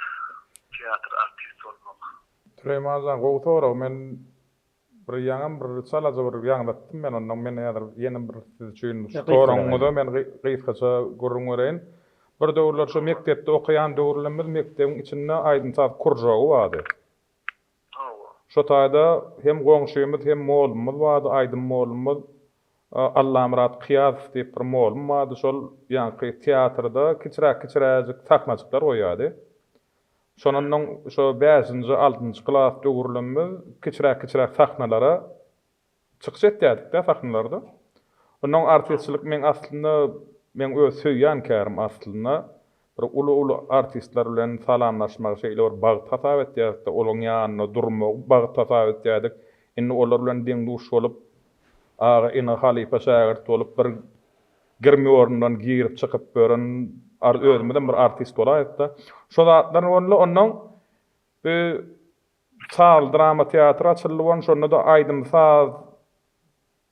Tiyatro artist olmak. Süleyman gowtora men bir ýaňam bir salaja bir ýaňdatdym men ondan men ýa-da ýene bir çüýün storaňyda men gysgaça görüňereň. Bir döwürler şu mekdepde okuyan döwürlerimiz mekdebiň içinde aýdyn saat kurjagy bardy. Şo taýda hem goňşymyz hem molumyz bardy, aýdyn molumyz Allah Murat Qiyas diýip bir molum bardy. Şol ýa-ni teatrda kiçiräk takmaçyklar goýýardy. Şonundan şo 5-nji 6-njy klas döwürlerimiz kiçiräk sahnalara çykyş etdik de sahnalarda. Onuň artistçilik men aslynda men öz söýýän kärim aslynda bir ulu artistler bilen salamlaşmak şeýle bir bagy tasap etdik, olaň ýanyna durmak, bagy tasap etdik. Indi olar bilen deň duş bolup aga ina halifa şagird bolup bir girme ornundan girip çykyp beren özümden bir artist bolaydy. Şo zatlar ondan sal drama teatr açylýan şonda da aýdym saz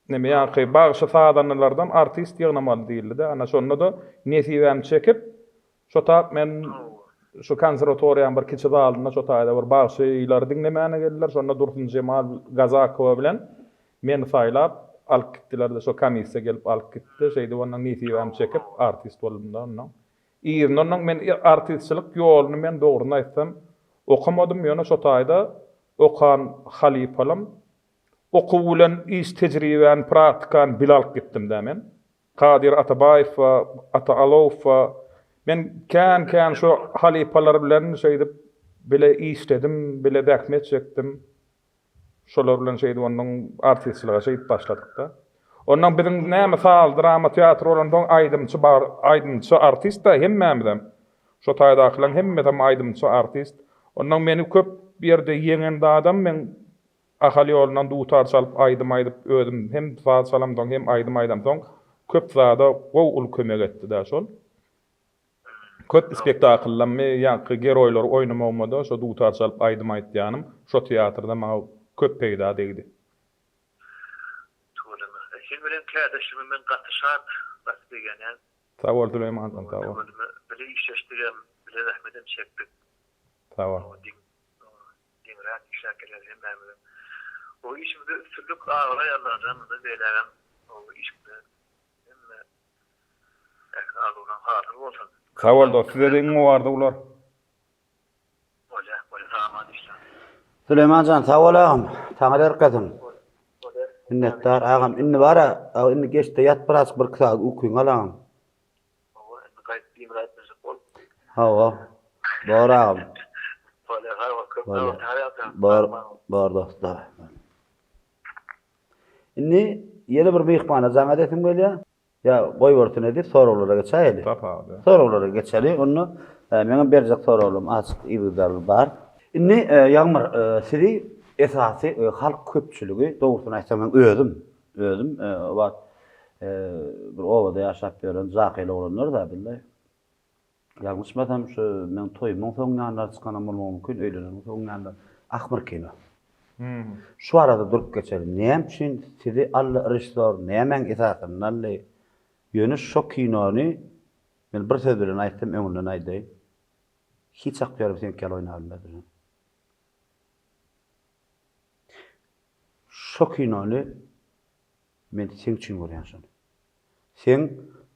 neme ýa-ni bagşy sadanlardan artist ýygnamaly diýildi de. Ana şonda da nesibem çekip şo tap men şu konservatoriýanyň bir kiçi zalynda şo taýda bir bagşy ýylar dinlemäne geldiler. Şonda Dursun Cemal Gazakow bilen men saýlap alyp gitdiler de şo komissiýa gelip alyp gitdi. Şeýde ondan nesibem çekip artist boldum da ondan. Ondan men artistçilik ýoluny men dogruny aýtsam, okamadym ýöne şo taýda okan halipalam. Oku bilen iş tejriben, praktikan bilalyp gitdim da men. Kadir Atabayew we Ata Alow we men kän şo halipalar bilen şeýdip bile işledim, bile däkmet çekdim. Şolar bilen şeýdi onuň artistçiliga şeýip başladyk da. Ondan biziň näme sal drama teatr bolandan aýdymçy bar, aýdymçy artist da hemmämizem. Şo taýda akylan hemmedem aýdymçy artist. Ondan meni köp ýerde ýeňen adam men ahal ýolundan dutar salyp aýdym ödüm hem faal salamdan hem aýdym köp zada gowy kömek etdi da şol. Köp spektakllarmy ýa-ni geroýlar oýnamagmada şo dutar salyp aýdym aýtýanym şo teatrda maňa köp peýda degdi. Sen bilen kardeşimi men gatışat bas degen ýa. Sawol Süleyman, sawol. Bile işleşdirem, bile rahmetim çekdik. Sawol. Dimrak şakirler hemmämiz. O işimde üstünlük ağıra ýallaryň da beýlerim. O işimde hemme aluran hatyr bolsun. Sawol da size de iňe bardy ular. Ola rahmat işler. Süleymancan sawol agam. Taňa erkedin. Minnetdar agam. Inni bara, inni geçde ýat biraz bir kitap okuýan alam. O gaýt dimrak bol. Hawa. Bora agam. Bar dostlar. Inni ýene bir mehmana zaň edetim gelýär. Ya goý bertin edip sorawlara geçäýeli. Tapady. Sorawlara geçäli. Onu meňe berjek sorawlarym açyk ýygylar bar. Inni ýagmyr sizi esasy halk köpçüligi dogrusyny aýtsam men özüm wat bir owada ýaşap ýören zakyl oglanlar da billahi. Ýagmyşmasam şu men toýumyň soňundan çykanam bolmam mümkin, öýlenim soňundan ahmyr kino. Şu arada durup geçelim. Näme üçin sizi alla rejissor, näme esasyn alle ýöne şo kinony men bir söz bilen aýtdym, öňünden aýdy. Hiç aktyarym sen kel oýnaýarlar. Şo kinony men sen üçin görýän. Sen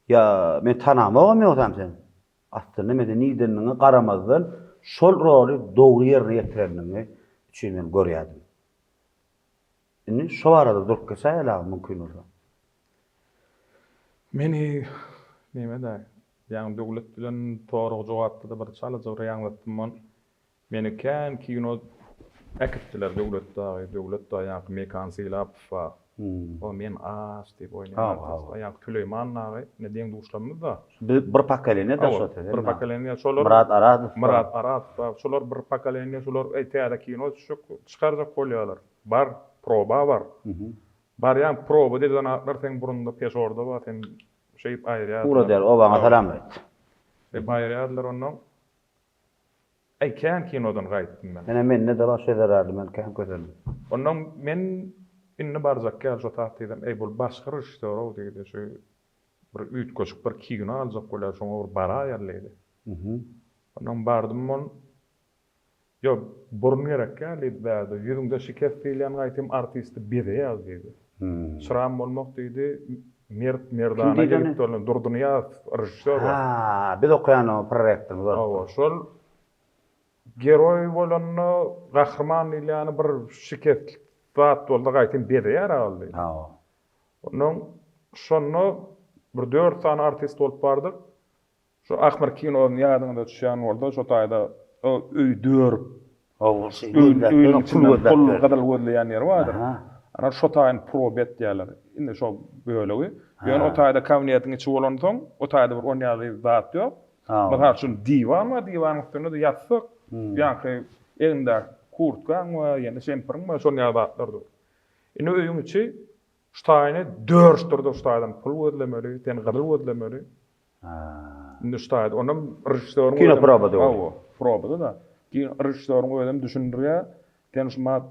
ya men tanamagam ýoksam sen. Aslında medeniýetiniňe garamazdan şol roly dogry ýerine ýetirenini üçin men görýärdim. Indi şo arada durup geçäýär mümkin bolsa. Meni näme da? Ýa-ni döwlet bilen toğry jogapdy da bir çalajy ýaňlatdym. Meni kän kino ekipdiler döwletde ýa-ni mekansiýlap fa. O men as diýip oýnaýar. Ýa-ni Süleyman nagy ne diýen duşlamyz da. Bir pakalene da şo tede. Bir pakalene şolar. Murat Arad. Şolar bir pakalene şolar eýtýär kino çykarjak bolýarlar. Bar proba bar. Bar ýa proba diýen atlar sen burunda peşorda bar sen şeýip aýrýar. Pura der, o baňa salam et. Aýrýarlar ondan. Kän kinodan gaýtdym men. Men ne de başa derärdim, men kän gözelim. Ondan men inni barzak gel şo taýtdym, bol başga rejissor diýdi şo bir ütköşük bir kino aljak bolýar, şoňa bir bara ýerledi. Ondan bardym men yo burun gerek geldi bäde. Ýüzüňde şikest diýilen gaýtym artisti biri ýaz diýdi. Şuram bolmak diýdi. Merdana gelip durduny ýaz rejissor. Ha, biz okuyan o proýektim bar. Awa, şol geroy bolany gahrman ýa-ni bir şikest zat boldy gaýtym biri ýaraldy. Ha. Onuň şonu bir 4 tane artist bolup bardyk. Şo ahmar kinonyň ýadyňda düşýän boldy, şo taýda öýdür. O şey. Pul gadal gözleýän ýer bardyr. Ana şo taýyn probet diýerler. Indi şo bölegi. Ýöne o taýda kawniýetiň içi bolan soň, o taýda bir oňaly zat ýok. Mesela şun diwan we diwan üstünde de ýatsyk. Ýa-ni elinde kurtkan we ýene şempirin we şol ýazatlardy. Indi öýüň içi şu taýyny dörsdirdi, şu taýdan pul gözlemeli, ten gadal gözlemeli. Indi şu taýda onuň rejissoryň kino proba diýer. Awa, proba da. Rejissoryň özüm düşündirýär. Ten şu mat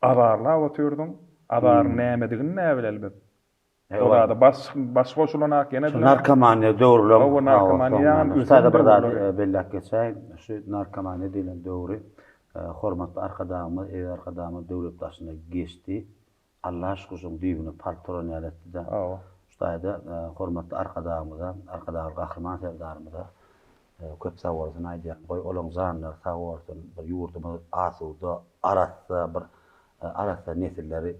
abarla oturdum. Abar nämedigini näbilelbet. Orada bas boşulanak ýene narkomaniýa döwrülen. O narkomaniýa üstade bir zat bellek geçäň. Şu narkomaniýa diýilen döwri hormatly arkadaşymyz, arkadaşymyz döwlet başyna geçdi. Allah şükür diýbini partron ýalatdy da. şuýda hormatly arkadaşymyza, arkadaşlar gahrman sevdarymyza köp sag bolsun aýdýan. Goý olaň zanlar sag bolsun. Bir ýurdumyz asuda arasda bir arasda nesilleri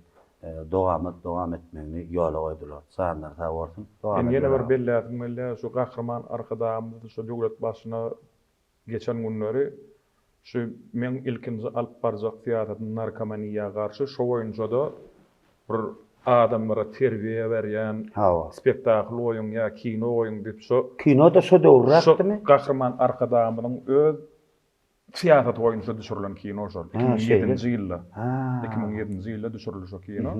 dowam etmegini ýola goýdular. Zanlar sag bolsun. Ýene bir bellädim, şu gahrman arkadaşymyz şu döwlet başyna geçen günleri şu men ilkinji alyp barjak teatryň narkomaniýaga garşy şo boýunça bir adamlara terbiýe berýän spektakl oýun ýa kino oýun diýip şo kinoda şo döwratdymy? Gahrman arkadaşymyň öz teatr oýunça düşürilen kino şol 2007-nji ýylda. 2007-nji ýylda düşürildi şo kino.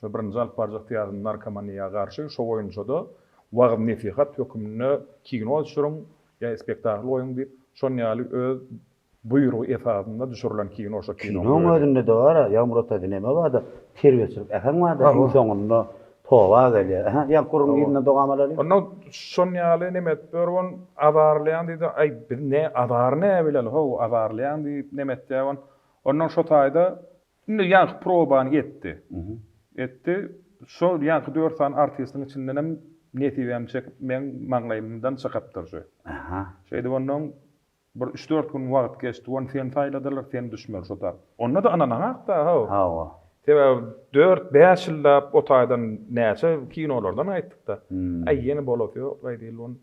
Şo birinji alyp barjak teatryň narkomaniýaga garşy şo boýunça da wagt nefihat hökümine kino düşürüň ýa spektakl oýun diýip şon ýaly öz buyruğu efadında düşürülen kino şo kino. Kino ödünde de var, Ýamurata dineme var da terbiýeçilik ähem var da soňunda towa gelýär. Ýa kurun ýerine dogamalaly. Onda şon ýaly nemet berwon adarlayan diýdi. Ay bir ne adar ne bileli ho adarlayan diýip nemet diýen. Ondan şo taýda indi ýanky probany etdi. Etdi. Şo ýanky 4 san artistiň içinden hem netibem çekip men maňlaýymdan çykypdyr şo. Şeýde ondan bir 3-4 gün wagt geçdi. On sen taýladylar, sen düşmer şo tar. Onda da ananaňak da ha. Tebe 4-5 ýyllap o taýdan näçe kinolardan aýtdyk da. Ay ýene bolup ýok, gaýdyl on.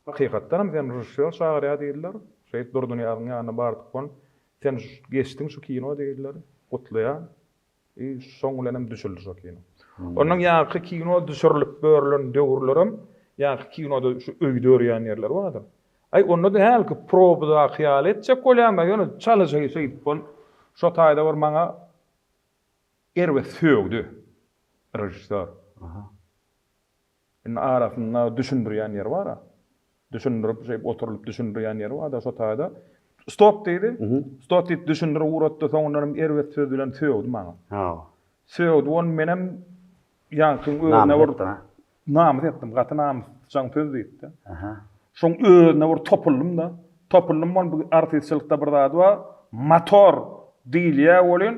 Hakykatdan hem sen rejissör şagyr diýdiler. Şeýit durdun ýagyna bardyk on. Sen geçdiň şu kino diýdiler. Gutlaýan. Soň bilen hem düşüldi şo kino. Ondan ýaky kino düşürilip börilen döwürlerim, ýaky kinoda şu öýdörýän ýerler bardy. Ay onda da helki probada hyýal etjek bolýan, ýöne çalajak şeýit bol. Şo taýda bir maňa erwe sögdi rejissör. Indi arasynda düşündirýän ýer bar. Düşündirip şeýip oturup düşündirýän ýer bar da şo taýda stop diýdi. Stop diýip düşündirip uratdy, soňdan erwe söz bilen sögdi maňa. Sögdi on menem ýanky özüne bir nam etdim, gaty nam jaň söz diýdi. Şoň özüne bir topuldum da. Topuldum on bu artistçilikde bir zat bar. Motor diýilýär bolýan.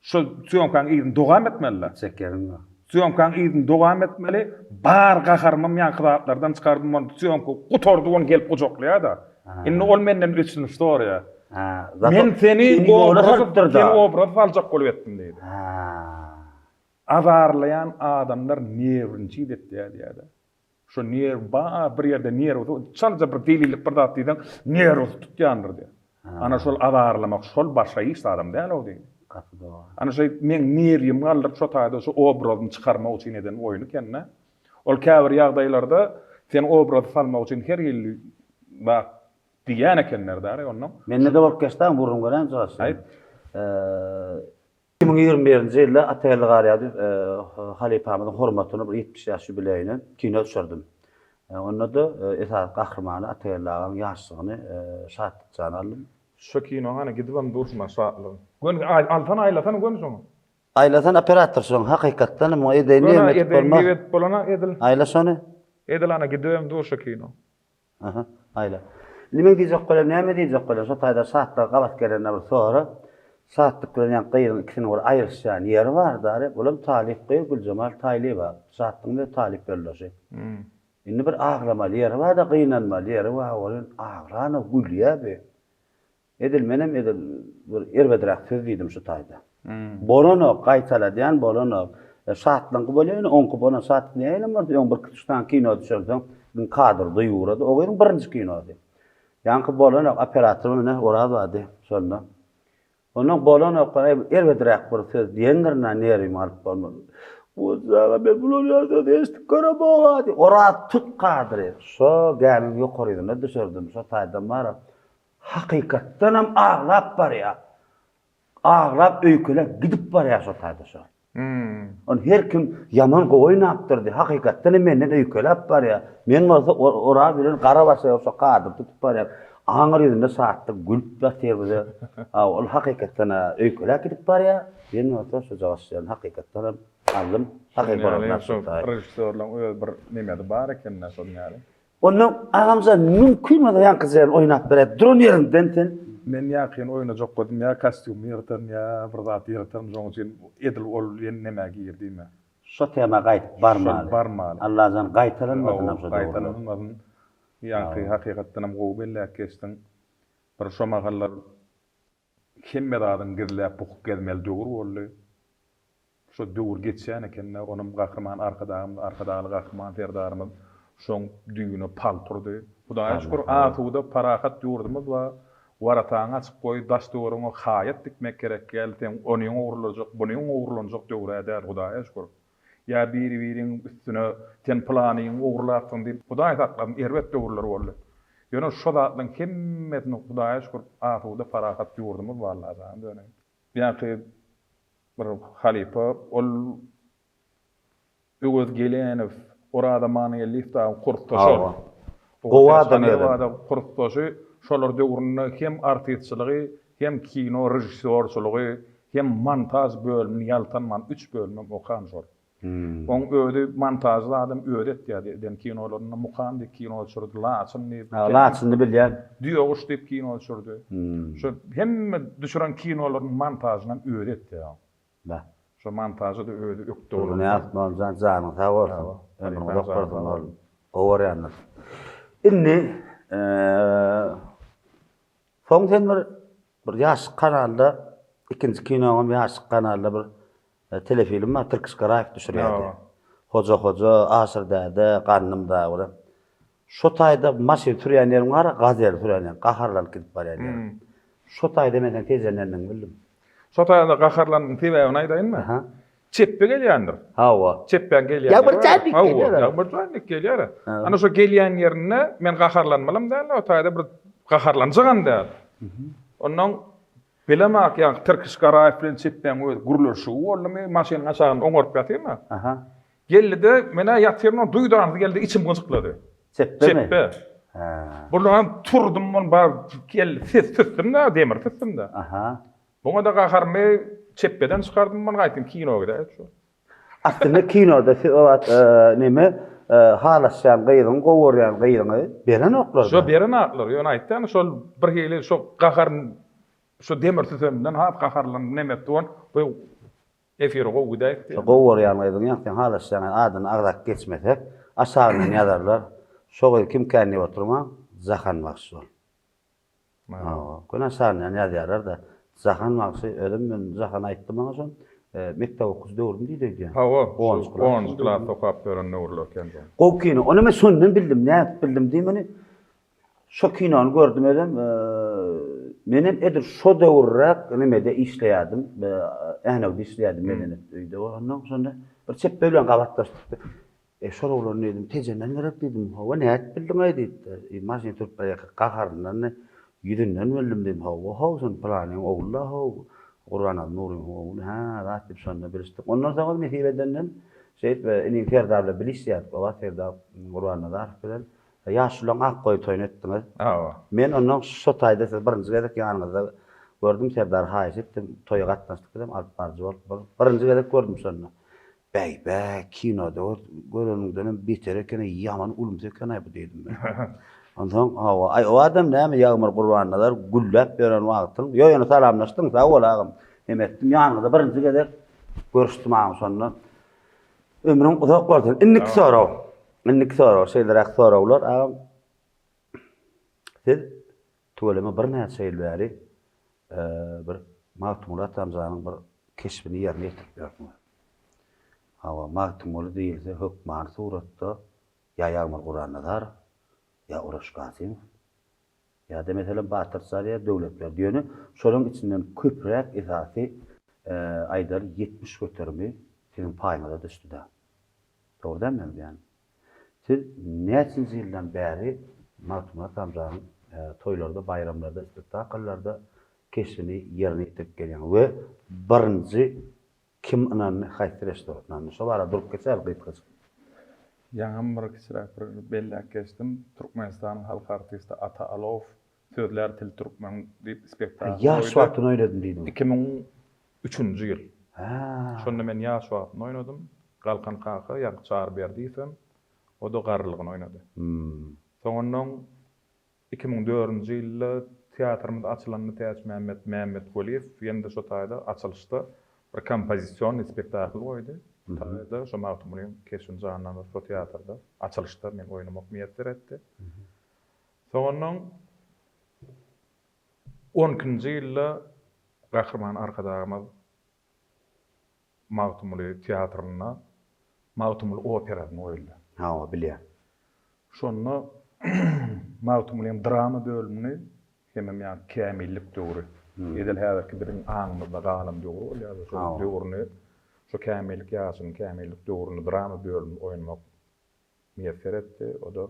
Şo süýümkaň ýerine dogam etmeli. Çekerim. Süýümkaň ýerine dogam etmeli. Bar gaharmam ýankylardan çykardym onu süýümkä gutordy onu gelip gujoklaýar da. Indi ol menden öçün historia. Men seni obraz aljak bolup etdim diýdi. Azarlayan adamlar nerwinçi diýdi. Şo nerw bir ýerde nerw çalja bir delilik bir zat diýden nerw tutýandyr diýdi. Ana şol azarlamak şol başa iş adam däl o diýdi. Ana şeýle men nerýim alyp şo taýda şu obrazyny çykarmak üçin eden oýuny kenne. Ol käbir ýagdaýlarda sen obrazy salmak üçin her ýyly bak diýene kenner däre ondan. Menne de bolup geçdim burun gören joşy. 2021-nji ýylda Atayly Garyady Halipamyň hormatyny bir 70 ýaş ýübileýine kino düşürdim. Onda da esas gahrmany Atayly agaň ýaşlygyny şatlyk aldım. Şo kino hana gidibam durma şatlyk. Gön altan aýlatan gönsoň. Aýlatan operatorsyň hakykatdan o edeni emet bolma. Evet bolana edil. Aýlasany. Edil ana gidibam dur şo kino. Aýla. Nime diýjek bolýar, näme diýjek bolýar? Şo taýda şatlyk gabat gelenden bir sonra şatlyk bilen ýa-da ikisini bir aýyrşan ýeri bar da, bolam Talip Gülcemal Taýliba, şatlyk we Talip belleşi. Indi bir aglamaly ýeri bar da, gynanmaly ýeri bar, bolan agrana gülýär. Edil menem edil bir erbedirek söz diýdim şu taýda. Bolana gaýtaladýan bolana şatlyk bolýan, onky bolan şatlyk näme bar? Ýa bir küçükden kino düşürsen, bir kadr duýurady. O ýerin birinji kinody. Ýanky bolana operator mene orada bardy şonda. Onun bolana erbedirek bir söz diýenlerine näme alyp bolmaly. Bu zaga ben bunu ýerde eşitip göremedi. Ora tut kadry. Şo gälim ýokaryna düşürdüm. Şo taýda mara hakykatdan hem ağlap barýa. Ağlap öýkelep gidip barýa şo taýda şo. On her kim yaman goýnapdyrdy. Hakykatdan menden öýkelep barýa. Men bolsa ora bilen gara başa şo kadry tutup barýa. Aňyr ýerinde saatda gülüp batýardy. Ol hakykatdan öýkelep gidip barýa. Men bolsa şo jogashýan hakykatdan aldım. Rejissörler öýe bir nemedi bar ekenne şol ýaly. Onun agamza mümkün mü ýanky jen oýnap berer? Durun ýerinden sen. Men ýakyn oýna jok boldim, ýa kostyum ýerden, ýa bir zat ýerden, joň üçin edil ol ýene näme giyirdiňmi? Şu tema gaýt barmaly. Barmaly. Allah'dan gaýtalanmadan şu Gaýtalanmadan. Ýa-ni hakykatdan hem gowy bellek geçtin. Bir şomagallar kimme adam girilip bukuk gelmeli döwür boldy. Şu döwür geçýän eken onuň gahryman arkadagy gahryman ferdarymyz şoň düýüne palturdy. Hudaýa şükür atuda parahat ýurdumyz we warataňy açyp goýup daş döwürüňe haýat dikmek gerek geldi. Onyň ugurlanjak, bunyň ugurlanjak döwür edär Hudaýa şükür. Ya biri-biriň üstüne ten planyň ugurlatyň diýip Hudaýa taklaryň erbet döwürleri boldy. Ýöne şu zatlaryň kimmetini Hudaýa şükür atuda parahat ýurdumyz wallahi zaň dönem. Ýa-ki bir halipa ol Öwüz Gelenew orada many lifta kurtdaşar. Gowa adam eder. Kurtdaşy şolar döwründe hem artistçylygy, hem kino rejissörçylygy, hem montaj bölümini ýaltanman 3 bölüm okan şol. On öýde montajly adam öýret ýa-da kinolaryna mukan diýip kino çürdi laçyny. Laçyny bilýän. Diýoguş diýip kino çürdi. Şu hemme düşüren kinolaryň montajyny öýret ýa. Ba. Şu montajy da öýde ökde olur. Ne atman zanyň tawar. Ömrüň doktordyň ol. Owaryanlar. Inni soň sen bir ýaş kanalda ikinji kinoňam ýaş kanalda bir telefilm var, Turkish Garayf düşürýärdi. Hoja asyrda gannymda bolan. Şu taýda maşyn türýän ýerim bar, gazel türýän, gaharlanıp gidip barýar. Şu taýda menen tezenlerden bildim. Şu taýda gaharlanyň sebäbini aýdaýynmy? Çeppe gelýändir. Hawa. Çeppe gelýär. Ýagmyrçanlyk gelýär. Ýagmyrçanlyk gelýär. Ana şu gelýän ýerine men gaharlanmalam däl, o taýda bir gaharlanjagan däl. Ondan bilemek ýa Turkish Garayf bilen çeppen gurulşy boldymy, maşynyň aşagyny oňorp ýatyrmy? Aha. Geldi mene ýatyrny duýdandy geldi, içim gıjyklady. Çeppe. Ha. Buradan turdum mon bar gel sesdim-de demir sesdim-de. Aha. Boňa da gaharmy çeppeden çykardym men gaýtym kinoga da şu. Aslında kinoda neme halaşan gaýryň gowaryan gaýryny beren oklar. Şu beren aklar ýöne aýtdy, şol bir hili şu gaharyn şu demir sesdinden hap gaharlan nemet don bu efir gowy daýdy. Gowaryan gaýryň ýakdan halaşan adyny agdak geçmesek aşagyny ýazarlar. Şoňa kim känni oturma Zahan Maksud. Kuna sanyň ýazarlar da Zahan Maksud ölüm men Zahan aýtdym maňa şol. Mektep okuz döwrüm diýdi. Hawa, 10 klas okap beren nurluk eken. O kino, onu men şondan bildim, näp bildim diýmeni. Şo kinony gördüm edem, menen edir şo döwürrak nimede işleýärdim, ähnäwde işleýärdim medenet öýde. Ondan sonra bir çeppe bilen gabatlaşdyk. Şol olar nädim, tejenden gerek diýdim. Hawa näp bildim aýdy. Maşyn turpaya gaharyndan ýüdünden bildim diýdim. Hawa şon planyň ogullar Qur'an nurun ha rahat bir şonda biristik. Ondan sonra mehibedenden şeýit we iniň ferdarly bilişýär. Baba ferdar Qur'an'a da bilen ýaşulan ak goý toýun etdiňiz. Men ondan şu taýda siz birinji gezek ýanyňyzda gördüm ferdar haýyş etdim. Toýa gatnaşdyk edem alyp barjy bolup. Birinji gezek gördüm şonu. Bäý kinoda görünümden beter eken ýaman ulumsy eken bu diýdim ben. Ondan o adam näme ýagmyr Qur'anlar güllep beren wagtyň ýöňe salamlaşdyň da bolagym emetdim ýanyňda birinji gezek görüşdim aňy şondan ömrüm uzak boldy innik soraw şeýler sorawlar agam siz tuweleme bir näçe ýyl bäri bir Mahmurat amjanyň bir keşbini ýerine ýetirip berdiňiz. Mahmurat diýilse hökman suratda ýagmyr Qur'anlar ya Uruş Gasim ya da mesela Batır Sarıya devletler diýeni şonuň içinden köprek esasy aýdar 70 götermi sizin paýmada düşdi. Doğrudan mı yani? Siz näçe ýyldan bäri Mahmurat amjanyň toýlarda, bayramlarda, spektakllarda keşini ýerine ýetirip gelýän we birinji kim anany haýtyrşdyrypdan şo bara durup geçer gytgys. Ýangam bir kişiler bellek geçdim. Türkmenistanyň halk artisti Ata Alov Sözler Til Türkmen diýip spektakl. Ýaş wagtyny oýnadym diýdim. 2003-nji ýyl. Şonda men ýaş wagtyny oýnadym. Galkan Kaka ýa çağır berdiýsem, o da garlygyny oýnady. Soňondan 2004-nji ýylda teatrymyz açylanyny täze Mehmet Goliýew ýende şo taýda açylışda bir kompozisiýon spektakl goýdy. Taýda şo magtymyň kesin zanynda şo teatrda açylışda men oýnamak niýetler etdi. Soňandan 12-nji ýylda gahrman arkadaşymyz Magtymly teatryna Magtymly operasyny oýuldy. Ha, bilýär. Şonda Magtymlyň drama bölümini hemem ýa kämillik döwri. Edel häzirki biriň aňymyzda galan döwri ýa-da şo döwrüni şo kämillik ýaşyny kämillik döwrüni drama bölümini oýnamak niýet etdi. O da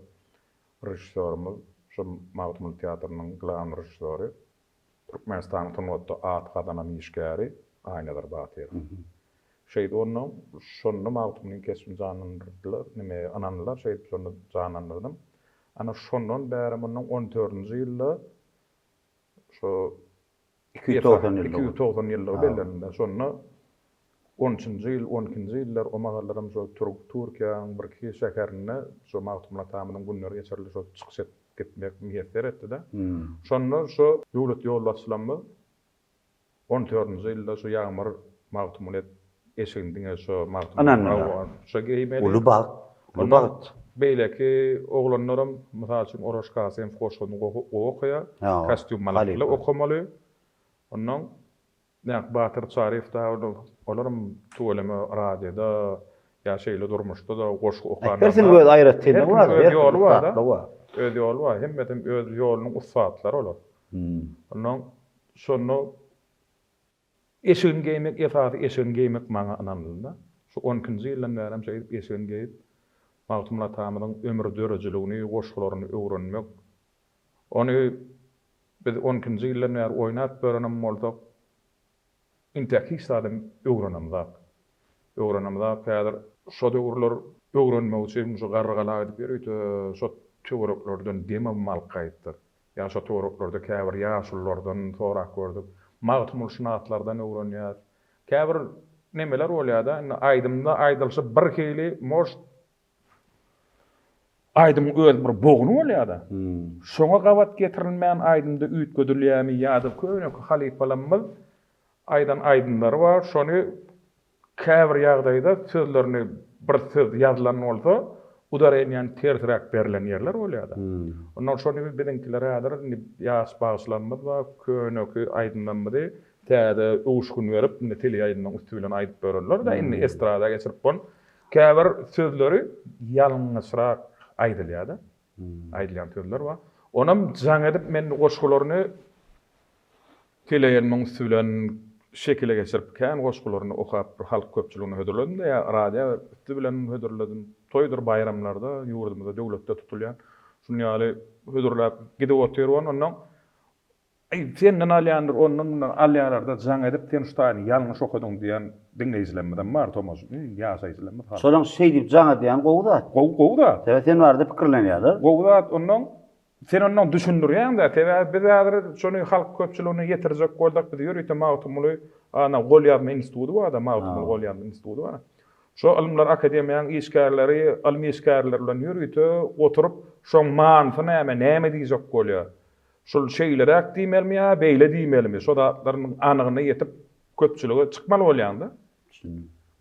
rejissörimiz şo Magtymly teatrynyň glan rejissöri Türkmenistanyň Tunwatda at gadanan işgäri Aýnadar Batyr. Şeýd onu şonu Magtymlyň kesin janyndylar, nime ananlar şeýd şonu janandyrdım. Ana şondan bäri munun 14-nji ýylda şo 290 ýyllar bellerinde şonu 13-nji ýyl, 12-nji ýyllar o magallarym şo Türkiýanyň bir iki şäherine şo Magtymly tamynyň günleri geçerli şo çykyş gitmek niýetler etdi-de. Şondan şo döwlet ýolbaşçylamy 14-nji ýylda şo ýagmyr Magtymly eşiginde şo Magtymly şo geýmeli. Ulubag. Beýleki oglanlarym mysal üçin Oraşkasy hem hoşgony okuýa, kostyum malakly okumaly. Ondan näk Batyr Çarif da olarym tuweleme radioda ýa şeýle durmuşda da goşgy okan. Hersin göz aýratdyny bar. Öz ýoly bar da. Öz ýoly bar. Hemmetem öz ýolunyň usfatlary olar. Ondan şonu eşigin geýmek, eşigin geýmek maňa ananlynda. Şu 12-nji ýyldan bäri şeýip eşigin geýip Magtymly tamynyň ömür dörejiligini, goşgularyny öwrenmek. Ony biz 12-nji ýyldan bäri oýnap berenem bolsak, intäki sadym öwrenemzak. Häzir şo döwürler öwrenmek üçin şu garrygalar edip berýär, şo töwereklerden demem mal gaýtdyr. Ýa şo töwerekleri käbir ýaşullardan sorak gördük. Magtymly şynatlardan öwrenýär. Käbir nemeler bolýar da, aýdymda aýdylşy bir hili moş aýdym öz bir bogyny bolýar da. Şoňa gawat getirilmän aýdymda üýt gödürlýärmi ýa-da köňek halifalanmaz aýdan aýdymlar bar. Şonu käbir ýagdaýda sözlerini bir söz ýazylan bolsa, udarenýän tertirak berilen ýerler bolýar da. Ondan şonu biziňkiler häzir ýaş bagşlanmaz we köňek aýdymlanmady. Täze uşgun berip, tele ýaýdynyň üstünden aýdyp bererler da, indi estrada geçirip bon. Käbir sözleri ýalňyşrak aýdylýar da. Aýdylýan sözler bar. Onam jaň edip men goşgularyny tele ýaýdynyň üstünden şekile geçirip kän goşgularyny okap bir halk köpçüligine hödürledim de ýa radio üstü bilen hödürledim. Toýdur bayramlarda ýurdumyzda döwletde tutulýan şunu ýaly hödürläp gidip oturýan ondan senden alýandyr, ondan alýanlarda jaň edip sen şutaýny ýalňyş okadyň diýen dinleýijilerden bar Tomas. Ýa saýjylarmy? Şolaň şeý diýip jaň edýän gowdat. Gowdat. Sen barda pikirlenýärdir. Gowdat ondan sen ondan düşündirýän de biz häzir şonu halk köpçüligine ýetirjek boldak biz ýörüýte Magtymly ana gol ýazma instituty bar da, Magtymly gol ýazma instituty bar. Şo alymlar akademiýanyň işgärleri, almy işgärler bilen ýörüýte oturup şoň manyny näme diýjek bolýar. Şol şeýlerek diýmelmi ýa beýle diýmelmi? Şo datlaryň anygyna ýetip köpçüligi çykmaly bolýanda.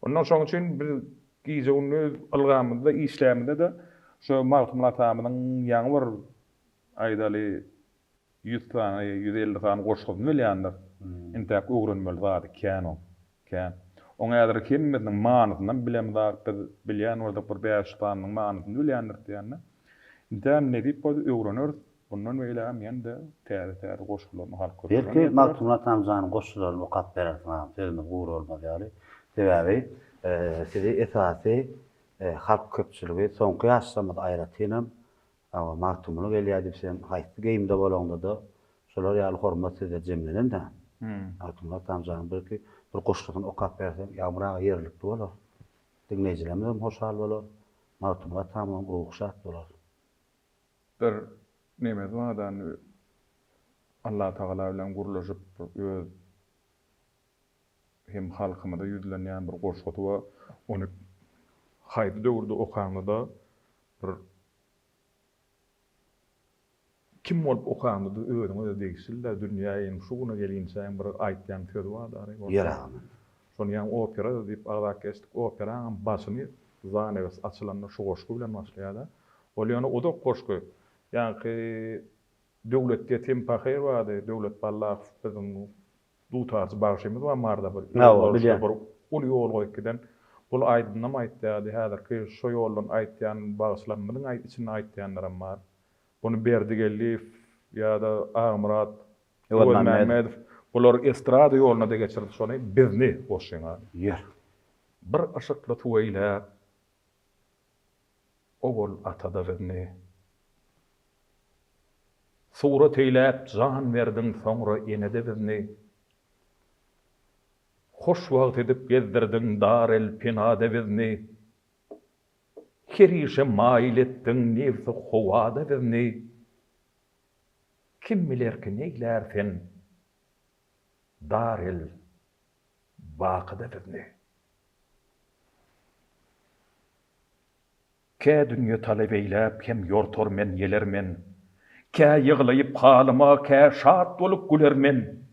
Ondan şoň üçin bir giýjegini algamyzda, işlämide de şo Magtymly tamynyň ýaňy bir aýdaly 100 tane, 150 tane goşgyny bilýändir. Intäk öwrenmeli zady kän. Oňa ýadyr kimmiň manyny bilemzak, biz bilýän bolsa bir 5 tanyň manyny bilýändir diýende. Intäm ne diýip öwrenir. Bundan beýle men de täze goşgularyny halk görýär. Belki Magtymly tamynyň goşgularyny okap berer, sözüme gowur bolmaz ýaly. Sebäbi sizi esasy halk köpçüligi soňky ýaşlamada aýratynam. Ama Magtymly gelýär diýsem, haýsy geýimde bolanda da şolar ýaly hormat size jemlenen de. Magtymly tamynyň bir goşgulyny okap bersem, ýagmyraga ýerlikli bolar. Dinleýijilerimiz hem hoşal bolar. Magtymly tamynyň ruhşat bolar. Bir neme zadan Allah Taala bilen guruluşyp öz hem halkymyda ýüzlenýän bir goşguty we ony haýdy döwürde okanyda bir kim bolup okanyda özüňe de degişildi. Dünýäň şuguna gelinçä bir aýtýan söz bar da. Ýeragam. Şonu ýa opera diýip agzak geçdik. Operaň başyny zanebes açylanyna şu goşgu bilen başlaýar. Ol ýa-ni o da goşgu. Ýa-ni döwletde tempahyr bardy, döwlet balla bizim dutarçy bagşymyz bar marda bir. Ol ýol goýup giden. Bul aýdynam aýtdy, häzirki şo ýoldan aýtýan bagşlanmadyň içinde aýtýanlaram bar. Bunu berdi geldi ýa-da Agmurat, Mehmet, bular estrada ýoluna da geçirdi şonu bizni goşýan. Yer. Bir aşykly tuwaýla ogul atada bizni. Surat eýläp jan berdiň soňra enede bizni. Hoş wagt edip gezdirdiň darel pinada bizni. Kirişe mail etdiň nefsi howada bizni. Kim biler ki neylersen darel baqyda bizni. Kä dünýe talep eýläp hem ýortor men yelermen. Kä ýyglaýyp halyma, kä şat bolup gülermen.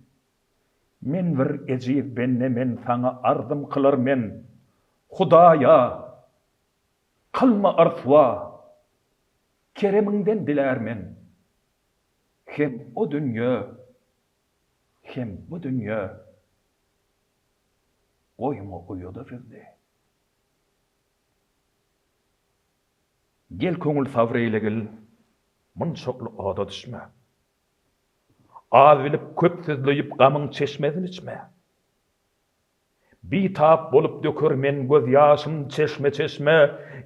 Men bir ejip benne men saňa ardım kılarmen. Hudaýa kılma arswa, kereminden dilermen. Hem o dünýä, hem bu dünýä oýma oýada bizni. Gel köňül sabr eýlegil, munçakly ada düşme. Az bilip köp sözleyip gamyň çeşmezini içme. Bitap bolup dökürmen göz ýaşym çeşme çeşme,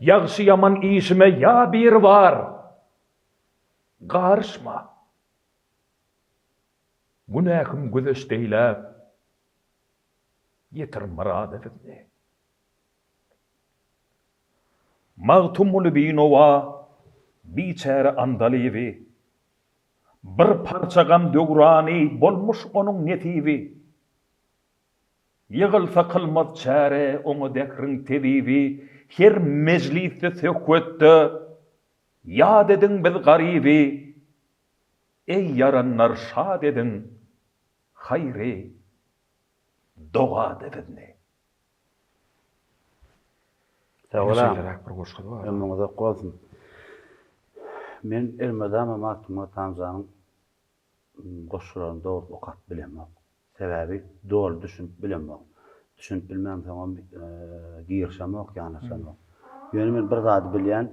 ýagşy ýaman işime ýa bir var. Garşma. Günähim gözeşdeýläp yetir marada bizni. Magtumul binova biçare andalivi bir parça gam dögrani bolmuş onuň netibi. Ýygylsa kılmaz çare oňa dekriň tedibi, her mejlisde söhbetde ýad ediň biz garibi. Ey yaranlar şad edin, hayri doğa bizni. Tawala. Bir goşgy bar. Elmada qolsun. Men elmadama Matuma Tanzanyň goşgularyny dogry okat bilemem. Sebäbi dogry düşünüp bilemem. Düşünüp bilmem tamam giýirşamak ýanyşamak. Ýöne men bir zat bilýän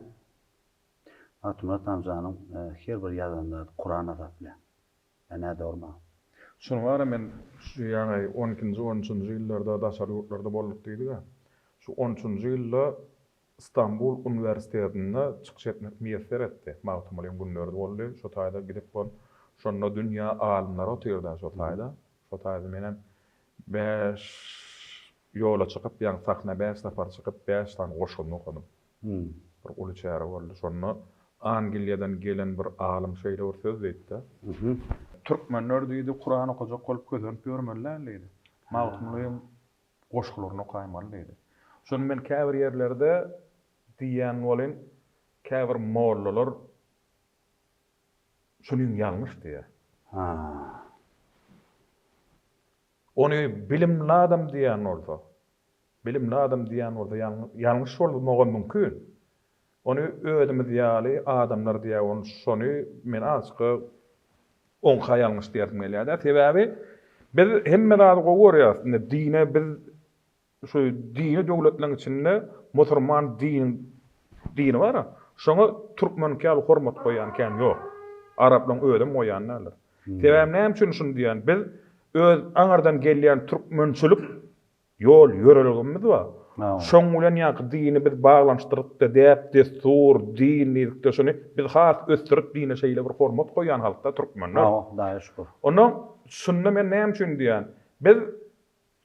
Matuma Tanzanyň her bir ýazanlary Qur'ana zat bilen. Ana dogry. Şunu var men şu ýaňy 12-nji 13-nji ýyllarda daşary ýurtlarda bolup diýdiga. Şu 13-nji ýylda İstanbul Üniversitetinde çıkış etmek müyesser etti. Mağtumulun günlerde oldu. Şu taýda gidip bol. Şonda dünýä alimlary oturýardy şu taýda. Şu taýda menen 5 ýola çykyp, ýa-ni sahna 5 safar çykyp 5 tane goşgyny okudum. Bir uly çäre boldy. Şonu Angliýadan gelen bir alim şeýle bir söz diýdi. Türkmenler diýdi Kur'an okujak bolup gözlenip görmerler diýdi. Mağtumulun goşgularyny okaýmaly diýdi. Şonu men käbir ýerlerde diýen bolyn käbir mollalar şunyň ýalňyş diýär. Onu bilimli adam diýen bolsa, bilimli adam diýen bolsa ýalňyş bolmagy mümkin. Onu ödümiz ýaly adamlar diýär, onu şonu men açyk onka ýalňyş diýerdim elýär. Sebäbi biz hemme zat gorýar, dine biz şu dini döwletleriň içinde musulman dini var. Şoňa türkmen käl hormat goýan kän ýok. Araplaryň ödüm goýanlar. Sebäbi näme üçin şunu diýen? Biz öz aňardan gelýän türkmençilik ýol ýöreligimiz bar. Şoň bilen ýa-ki dini biz baglanşdyryp dep destur dinlikde şunu biz has ösdürip dine şeýle bir hormat goýan halkda türkmenler. Daýyşyk. Onuň şunda men näme üçin diýen? Biz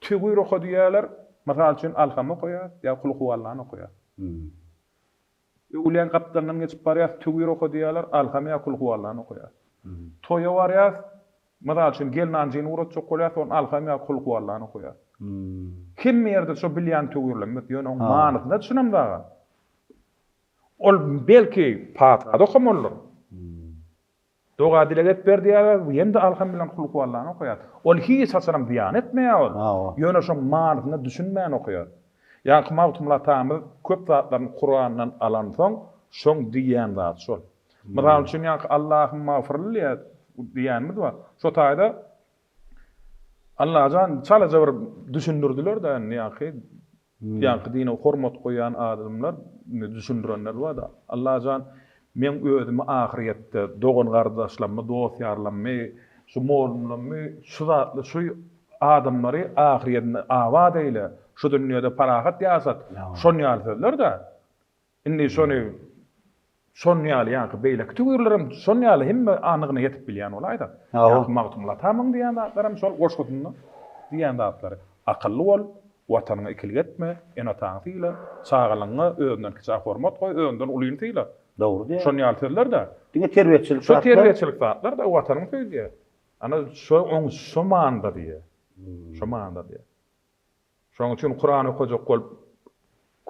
tügüýür okudýarlar. Masal üçin alhamy goýar, ýa kul huwallany goýar. Ulan kaptandan geçip barýar, tügüýür okudýarlar, alhamy ýa kul huwallany goýar. Toýa barýar, masal üçin gelnanjyny uratjak bolýar, on alhamy ýa kul huwallany goýar. Kim ýerde şo bilýän tügüýürler, ýöne oň manysyna düşünem daga. Ol belki patrada okamoller. Doga dileget berdiýär, ýende alham bilen kuluk wallahy okuýar. Ol hiç hasaram diýan etmeýär ol. Ýöne şo manyny düşünmän okuýar. Ýa-ni mawtumla tamyl köp zatlaryny Kur'andan alan soň şoň diýän zat şol. Mysal üçin ýa-ni Allahym mağfirli diýänmi bar. Şo taýda Allah'dan çalaca bir düşündürdüler de ýa-ni ýa-ni dine hormat goýan adamlar düşündirenler bar da. Allah'dan men özümi ahiretde dogan gardaşlarymmy, dost ýarlarymmy, şu mollamy, şu zatly şu adamlary ahiretine awad eyle. Şu dünýede parahat ýasat. Şonu ýaldylar da. Indi şonu ýaly ýa-ni beýleki tügürlerim şonu ýaly hemme anygyna ýetip bilýän olaýda. Ýa-ni magtumla tamam diýän zatlarym şol goşgudyny diýän zatlary. Akylly bol, watanyňa ikilik etme, enataň tiýle, çağalaňa özünden kiçik hormat goý, özünden ulyny tiýle. Dogry diýär. Şonu ýaldylar da. Diňe terbiýetçilik Şu terbiýetçilik zatlar da watanyň söýdüýär. Ana şu manda diýär. Şu manda diýär. Şoň üçin Kur'any okujak bolup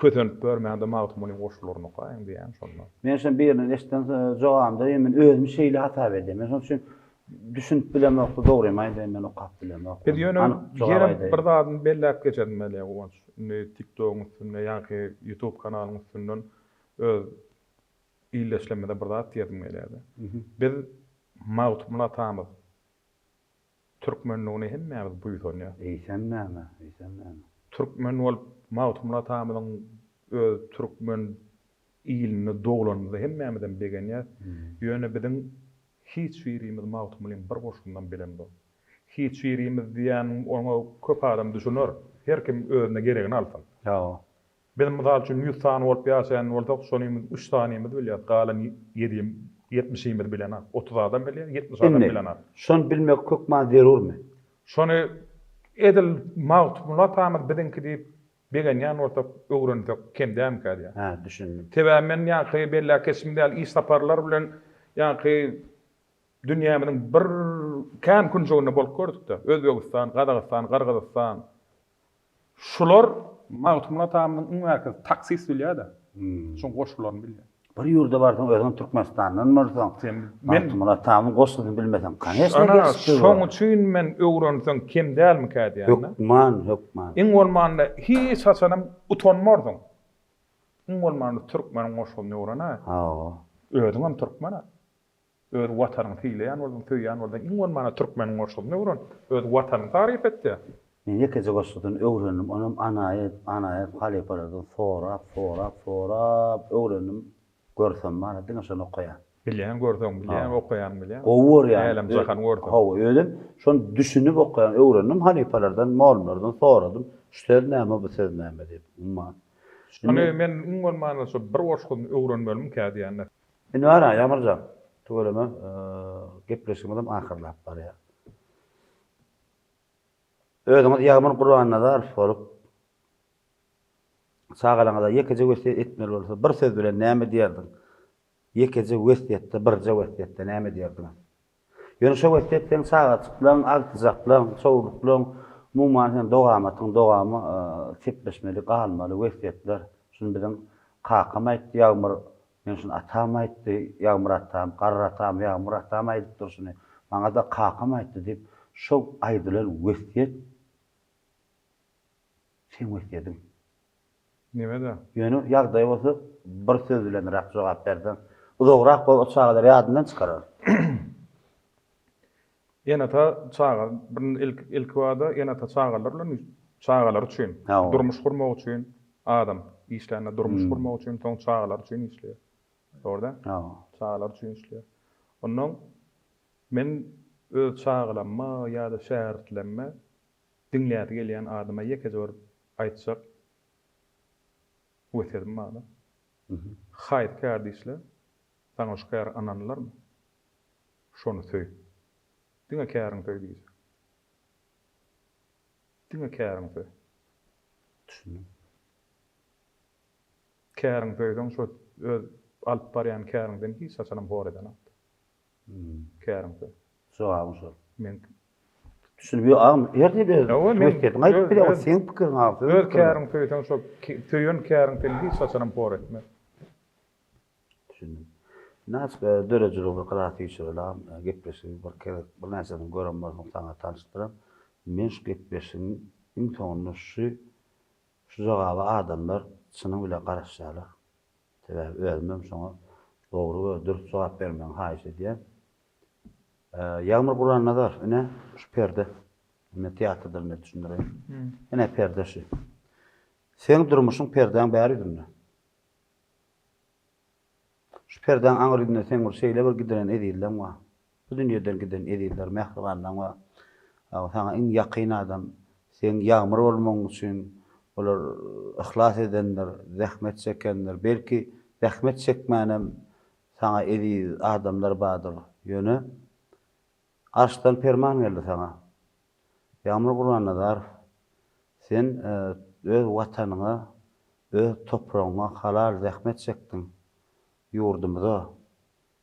kötünüp bermände magtumuny goşularyny goýan diýän şonda. Men sen birine eşden jogam da men özüm şeýle hata berdim. Men şoň üçin düşünüp bilemek dogry maýdy men okap bilemek. Bir ýöne ýerim bir zadyny belläp geçedim mele o TikTok'un üstünde ýa-ki YouTube kanalynyň üstünden öz illeşlemede bir zat diýdim gelýärdi. Biz magtumla tamyz Türkmenlüğüne hemme buyurýar. Eýsen näme? Türkmen bolup magtumla tamyzyň Türkmen ilini doglandy hemmemeden begenýär. Ýöne biziň hiç birimiz magtumlyň bir boşundan bilemdi. Hiç birimiz diýen onu köp adam düşünür. Her kim özüne geregini alsın. Ýa. Bizim mysal üçin 100 sany bolup ýaşaýan bolsak, şonymy 3 sanymy bilýär. Galan 70-ýi bilen, 30 adam bilýär, 70 adam bilen. Şonu bilmek kökman zerurmy? Şonu edil magtumla tamyz biziňki diýip begenýän bolsak, öwrendik kimdäm kädiýär. Ha, düşündim. Tebemen ýa-ki bella kesimde iş saparlar bilen ýa-ki dünýämiň bir kän kunjogyny bolup gördük de. Özbegistan, Gadagistan, Gargystan. Şular magtumla tamyzyň merkezi taksis bilýär da. Şoň goşularyny bilýär. Bir ýurda barsaň özüň Türkmenistandan barsaň. Men tamam goşulyny bilmesem kanesne geçdi. Şoň üçin men öwrendim kimdälmi kädiýär. Hökman. Iň bolmanda hiç haçanam utanmardyň. Iň bolmanda Türkmen goşulyny öwrena. Ha. Özüňem Türkmena. Öz watanyň fiýleýän boldum, töýýän boldum. Iň bolmanda Türkmen goşulyny öwren. Öz watanyny taryf etdi. Men ýekece goşulyny öwrendim, onam anaýet halipalardan sonra öwrendim. Görsem mana diňe şonu okuýan. Bilýän gördüm, bilýän okuýan bilýän. Owur ýa. Elim jahan gördüm. Ha, öýdüm. Şonu düşünüp okuýan, öwrendim halipalardan, malumlardan soradym. Şu söz näme, bu söz näme diýip. Umma. Şonu men iň bolmanda şu bir goşulyny öwrenmelim kädiýän. Indi ara Ýamyrjan. Töwereme gepleşigimizem ahyrlap barýar. Özüňiz ýagmyr Qur'anyna da arif bolup sağalaňyza ýekece wesiýet etmeli bolsa bir söz bilen näme diýerdiň? Ýekece wesiýetde birje wesiýetde näme diýerdiň? Ýöne şo wesiýetden sagat bilen, agtyjak bilen, sowruk bilen mumman dogamy sepleşmeli, galmaly wesiýetler. Şunu bilen kakam aýtdy ýagmyr, men şunu atam aýtdy, ýagmyr atam, garar atam, ýagmyr atam aýdyp durşuny. Maňa da kakam aýtdy diýip şo aýdylan wesiýet sen wesiýetiň. Nimede? Ýöne ýagdaý bolsa bir söz bilen rak jogap berdim. Uzagrak bol çağlar ýadyndan çykarar. Ýene ta çağa ilk wada ýene ta çağalar üçin, durmuş gurmak üçin adam işlerine durmuş gurmak üçin toň çağalar üçin işleýär. Orada? Ha. Çağalar üçin işleýär. Ondan men öz çağalanma ýa-da şähertlenme diňläýär gelýän adama ýekece bir aýtsak wesiýetim bana. Haýt kardeşler, taňa şükür ananlarmy? Şonu söý. Diňe käriň söý diýse. Diňe käriň söý. Düşündim. Käriň söýden şo öz alyp barýan käriňden hiç haçanam hor eden. Käriň söý. Jogabym şol. Men düşünüp ýerde bir wesiýetim aýdyp bir sen pikirin aýdyp. Öz käriň söýden şo söýen käriňden hiç haçanam hor etme. Düşündim. Nas dörecülüğü qıraat geçirilam, gepleşik bir kere bir näseden görem bolsam sana tanıştyram. Men şu gepleşigiň imtihanyny şu jogaba adamlar çynyň bilen garaşýarlar. Sebäbi özüm şoňa dogry we dürüst jogap bermeň haýyş edýär. Ýagmyr Guran'nazar, ine şu perde. Men teatrda ne düşündireyim. Ine perde şu. Sen durmuşyň perdeň bäridirne. Şu perdeň aňyrynda sen bir şeýle bir gideren edilden wa. Bu dünýeden giden ediller mehribandan wa. Sana in ýakyn adam, sen ýagmyr bolmaň üçin olar ihlas edenler, zähmet çekenler, belki zähmet çekmänem sana edi adamlar bardyr. Ýöne arşdan perman geldi sana. Ýagmyr Guran'nazar, sen öz watanyňa, öz topragyňa halal zähmet çekdiň. Ýurdumyza,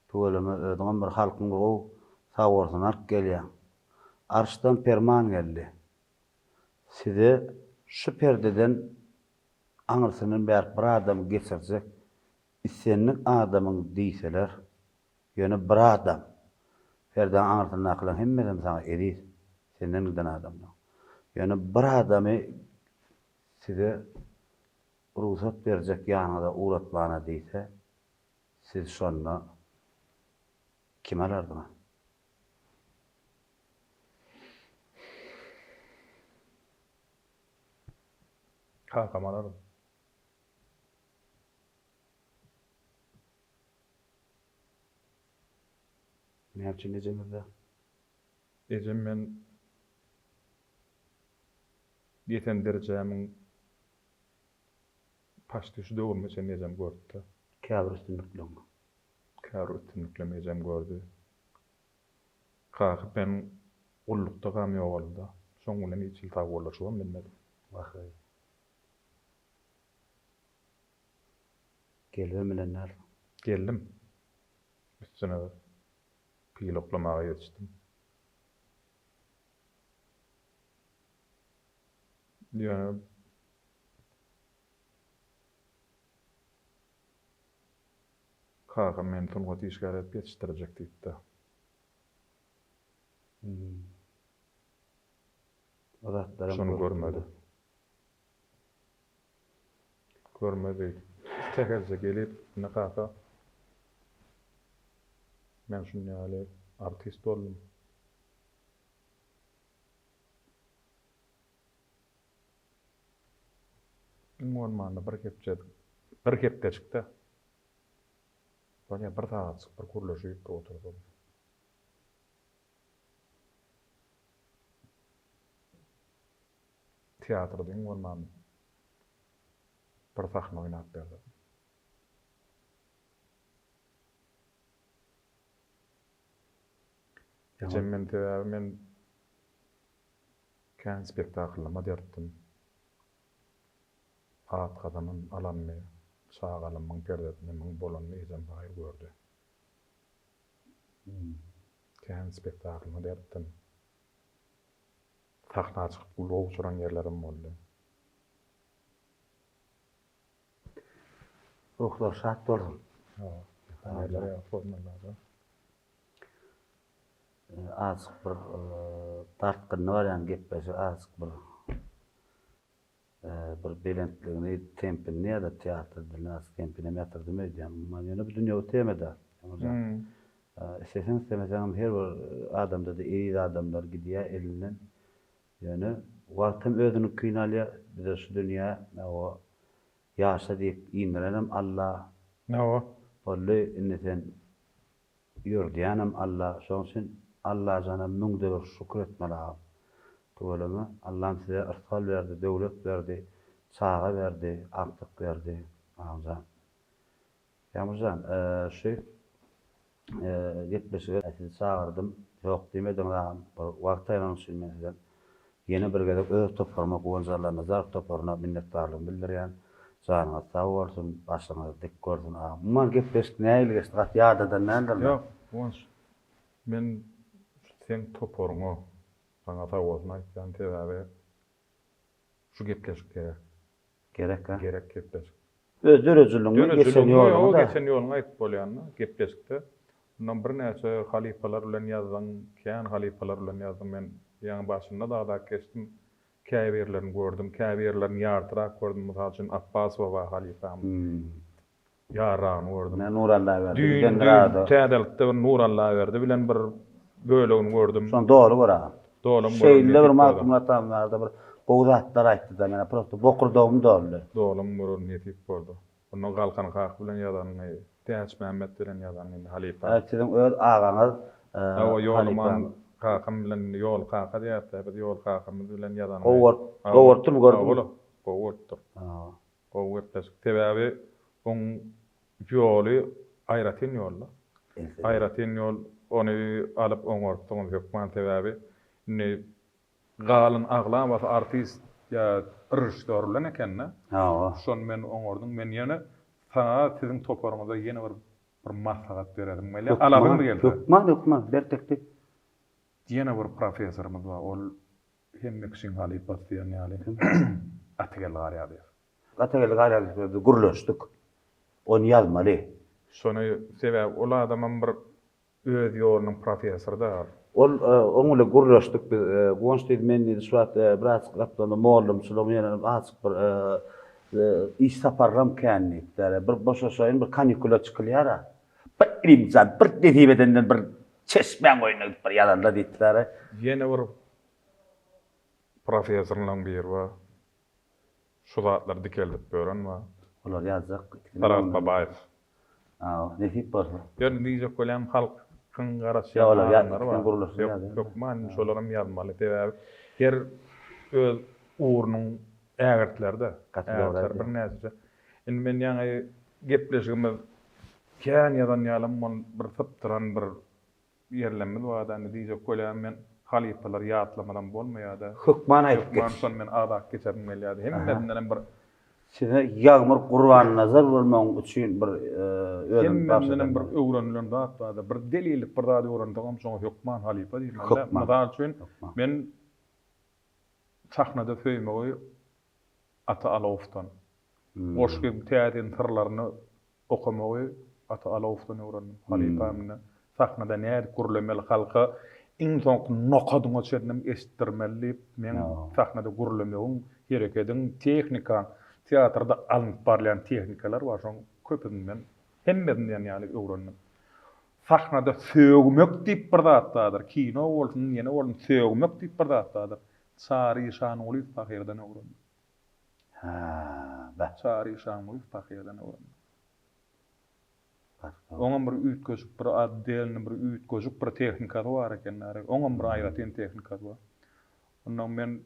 töweleme özüňem bir halkyň o sawursyny alyp gelýär. Arşdan perman geldi. Size şu perdeden aňyrsynyň bir adam geçirsek, islenlik adamyň diýseler, ýöne bir adam perden aňyrsyny aklan hemmeden sana erir. Senden giden adamlar. Ýöne bir adamy size ruhsat berjek ýanyňyza uğratmana diýse, siz şonda kim alardyňyz? Kakamalar. Näçe nejemizde? Ejem men ýeten derejämiň paşty şu döwürme sen ejem gördi. Käbir üstünlüklen. Kar üstünlükle ejem gördü. Kakyp ben gullukda gam ýogalda. Şoň bilen içil tag bolaşýan bilmedim. Wahy. Gelmelenler. Geldim. Üstüne piloklamağa yetiştim. Yani kakam meni tungat işgaret yetiştirecek deyip de. Şunu görmedi. Görmedi. Tekerse gelip ne kaka. Men şunu ýaly artist oldum. Olmanda bir kepde çıktı. Bana bir saat çıkıp bir kuruluşuyup oturdum. Tiyatroda olmanda bir sahne oynap berdi. Men kän spektaklyma dertdim. At kadamın alanmy, sağ alanmyň perdesinde men bolanyny ejem baýy gördü. Kän spektaklyma dertdim. Sahna çykyp gulog suran ýerlerim boldy. Ruhlar şat boldum. Ýerlere formalarda. Azık bir tartqyny var ýani gepleşi azık bir belentligini, tempini ýa-da teatrda nas tempini metrdim edýän. Men ýene bu dünýä ötemede. Sesen istemesem her bir adamda da iyi adamlar gidýär elinden. Ýani wagtym özüni kynalýa bize şu dünýä o ýaşa diýip ýindirenem Allah. Nawa? Bolly inneten ýurdýanem Allah. Şoň üçin Allah jana müňde bir şükür etmeli. Töweleme Allah'ım size ırsal verdi, döwlet verdi, çağa verdi, aktyk verdi. Ağza. Ýamurjan, şu gitmişige sizi çağırdım. Yok diýmedim da wagt aýranyň üçin men size ýene bir gezek öz toparma goňjarlaryna zar toparna minnetdarlyk bildirýän. Janyňyz sag bolsun, başyňyz dik görsün. Muman gepleşik näýiligi ýa-da ýadydan nädir? Ýok, wons men sen toparyňy bana sag bolsun aýtdan teräbe şu gepleşik gerek. Gerek ha? Gerek gepleşik. öz dörejiliğini geçen ýolunu da. geçen ýoluny aýdyp bolýanna gepleşikde. Bundan bir näçe halifalar bilen ýazdan, kän halifalar bilen ýazdym men. Ýa başynda da geçdim. Käbirlerini gördüm, käbirlerini ýartyrak gördüm. Mysal üçin Abbas baba halifam. Ýaran gördüm. Men Nurallah berdi. Düýün tädelikde bir Nurallah berdi bilen bir bölegini gördüm. Son doğru gora. Doğru. Şeýle bir mahkumatamlarda bir gowzatlar aýtdy da mena prosto bokurdagym doldy. Doğulum gurur netip boldu. Onun galkan kaq bilen ýazanyny, Täç Mehmet bilen ýazanyny halifa. Açdym öz agaňyz O ýolman kaqam bilen ýol qaqa diýipdi, biz ýol qaqamyz bilen ýazanyny. Gowurtmy gördüm. Gowurtdyr. Gowurtdyr. Sebäbi on ýoly aýratyn ýolla. Aýratyn ýol ony alyp oňortdyň hökman sebäbi ne galyn aglan we artist ýa rejissör bilen ekenne. Şon men oňordyň men ýene sana sizin toparňyza ýene bir maslahat beredim. Mele alagym geldi. Hukman bertekdi. Ýene bir professorymyz bar. Ol hemmeksin halipat diýen ýaly. Atgel garýady. Atgel garýady gurlaşdyk. Onu ýazmaly. Şonu sebäp ol adamam bir öz ýolunyň professory da. Ol oňla gurlaşdyk biz. Gonşdyk meni şuat biraz gapdany mollum şolum ýene açyk bir iş saparram känlikleri. Bir boşa şoýun bir kanikula çykylýar. Bir imza, bir dedibedenden bir çeşmeň oýnadyp bir ýalanda diýdiler. Ýene bir professorlaryň biri bar. Şu zatlar dikeldip gören bar. Olar ýazjak. Tarat Babaýew. Netip bar. Ýöne diýjek bolýan halkyň garaşy ýa-olar ýa-da yok man şolaram ýazmaly diýip her öz uğrunyň ägertlerde kategoriýalary bir näçe. Indi men ýa-ni gepleşigimiz kän ýazan ýalym bir sypdyran bir ýerlemmiz wada diýjek bolýan men halifalar ýatlamadan bolmaýardy. Hukman aýdyp Hukman son men adak geçerim gelýärdi. Hemmeden bir size ýagmur Qur'an nazar bolmagyň üçin bir öýlen hemmeden bir öwrenilen zat bardy. Bir delilik bir zat öwrendigim şoň hukman halifa diýmeli. Mysal üçin men sahnada söýmegi Ata Alawfdan. Goşgy täzin sırlaryny okamagy Ata Alawfdan öwrendim. Halifamyny sahnada näde gurlemeli halka iň soňky nokadyňa çendim estirmeli. Men sahnada gurlemegim gerekediň tehnika, teatrda alınıp barlayan tehnikalar bar. Şoň köpünden men hemmeden ýaly öwrendim. Sahnada söýgmek diýip bir zatdadyr. Kino bolsun, ýene bolsun söýgmek diýip bir zatdadyr. Sari Şanyňly Fahirden öwrendim. Sari Şanyňly Fahirden öwrendim. Oňam bir üýtgeşik, bir addelini, bir üýtgeşik bir tehnikady bar ekenler. Oňam bir aýratyn tehnikady bar. Ondan men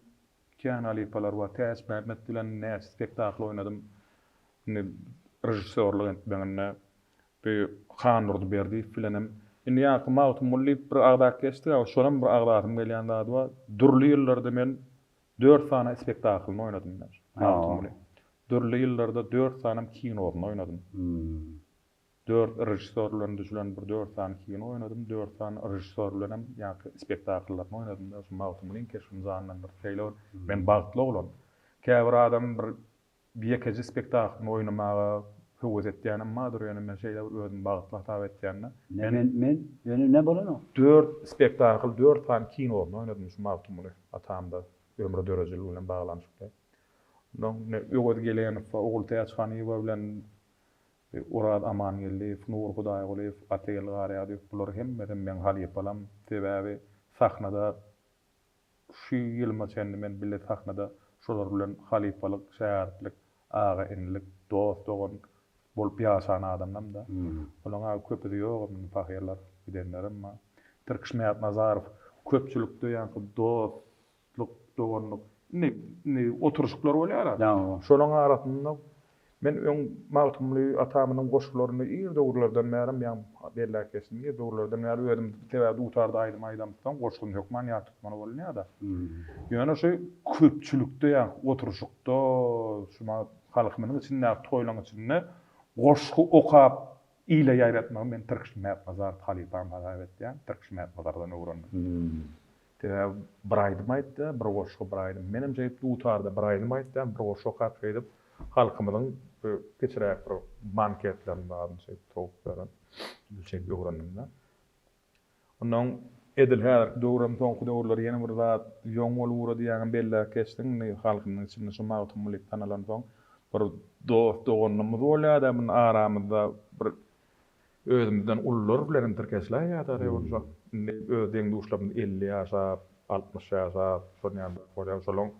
kän halifalar we Täç Mehmet bilen näçe spektakl oýnadym. Rejissörlük etmegine bir Xan Nurduberdi bilenem. Indi ýa-ki Mawtumly bir agdak geçdi, şolam bir agdatym gelýän zady bar. Durly ýyllarda men 4 sana spektaklyny oýnadym ben. Mawtumly. Durly ýyllarda 4 sanam kinoda oýnadym. 4 rejissör bilen düşülen bir 4 sana kino oýnadym, 4 sana rejissör bilen ýa-ki spektaklaryny oýnadym. Şu Mawtumlyň keşfin zanyndan bir şeýle men bagtly bolan. Käbir adam bir ýekeci spektaklyny oýnamaga howes etýänem madur ýene men şeýle özüm bagtly tap etýänne. Men ne bolan o? 4 spektakl, 4 sana kinoda oýnadym şu Mawtumly atamda ömrü dörejil bilen baglanşykda. Ondan ne ýogady gelen ogul Täçhany bilen Urad Amanyeliýew, Nur Hudaýalyýew, Atgel garýady bular hemmeden men halifalam sebäbi sahnada şu ýylma çendim men bile sahnada şolar bilen halifalyk, şäherlik, aga enlik, dost dogan bolup ýaşan adamdam da. Olaňa köpüdi ýok men fahirler gidenlerim ma. Türk Şmeýat Nazarow köpçülükde ýa-ni dostluk, doganlyk ne oturuşyklar bolýar. Şolaň arasynda men öň Mawtumly atamynyň goşgularyny ýerde urlardan märim ýa berler kesin ýerde urlardan märim ödüm tebäde utarda aýdym-aýdamdan goşgum hökman ýatykmany bolýar da. Ýöne şu köpçülükde ýa oturuşykda şuma halkymyň içinde toýlaň içinde goşgu okap ile ýaýratmagy men Türk Şmeýat Nazarow halifam hadaýat etýän Türk Şmeýat Nazarowydan öwrendim. Tebäde bir aýdym aýtdy, bir goşgu bir aýdym. Menimçe utarda bir aýdym aýtdy, bir goşgu okap edip halkymyň geçirek bir banketlerin bazı şey topların şey öğrenimden. Ondan edil her doğram tonku doğruları yeni bir zat yoň bolup diýen bella kestin halkynyň içinde şu mawtumlyk kanalan soň bir dogonumyz bolýar adamyň aramyzda bir özümizden ullar bilen terkesler ýa-da bolsa özüň duşlaryň 50 ýaşa 60 ýaşa şonýanda bolýar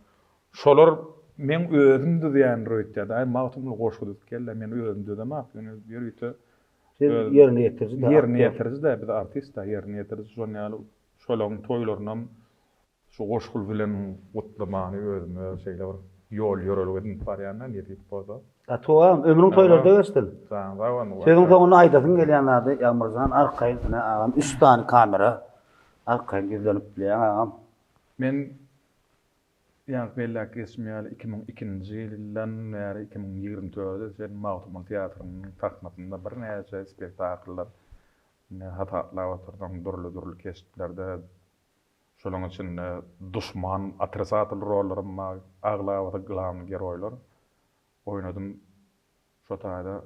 şolar men özümde diýen röýtde ay mawtumly goşgudyk kelle men özümde de mak ýöne yerini yetirdi. Yerini yetirdi de biz artist da yerini yetirdi. Şolong toylarynam şu goşgul bilen gutlamany özüme şeýle bir ýol ýörelgedin barýandan ýetip bolsa. Atuam ömrüň toylarda görsdin. Sen zawan. Senin soňuna aýdasyň gelýänlerde Ýagmyrzan arkaýyn agam 3 tane kamera arkaýyn gizlenip bilýän agam. Men ýa bella kesmeýäl 2002-nji ýyldan näre 2024-de sen Mawtumul teatrynyň tahtmatynda bir näçe spektakllar hatatlaw oturdum durly kesiptlerde şolaň içinde duşman atresatly rollarym aglaw glam geroýlar oýnadym. Şo taýda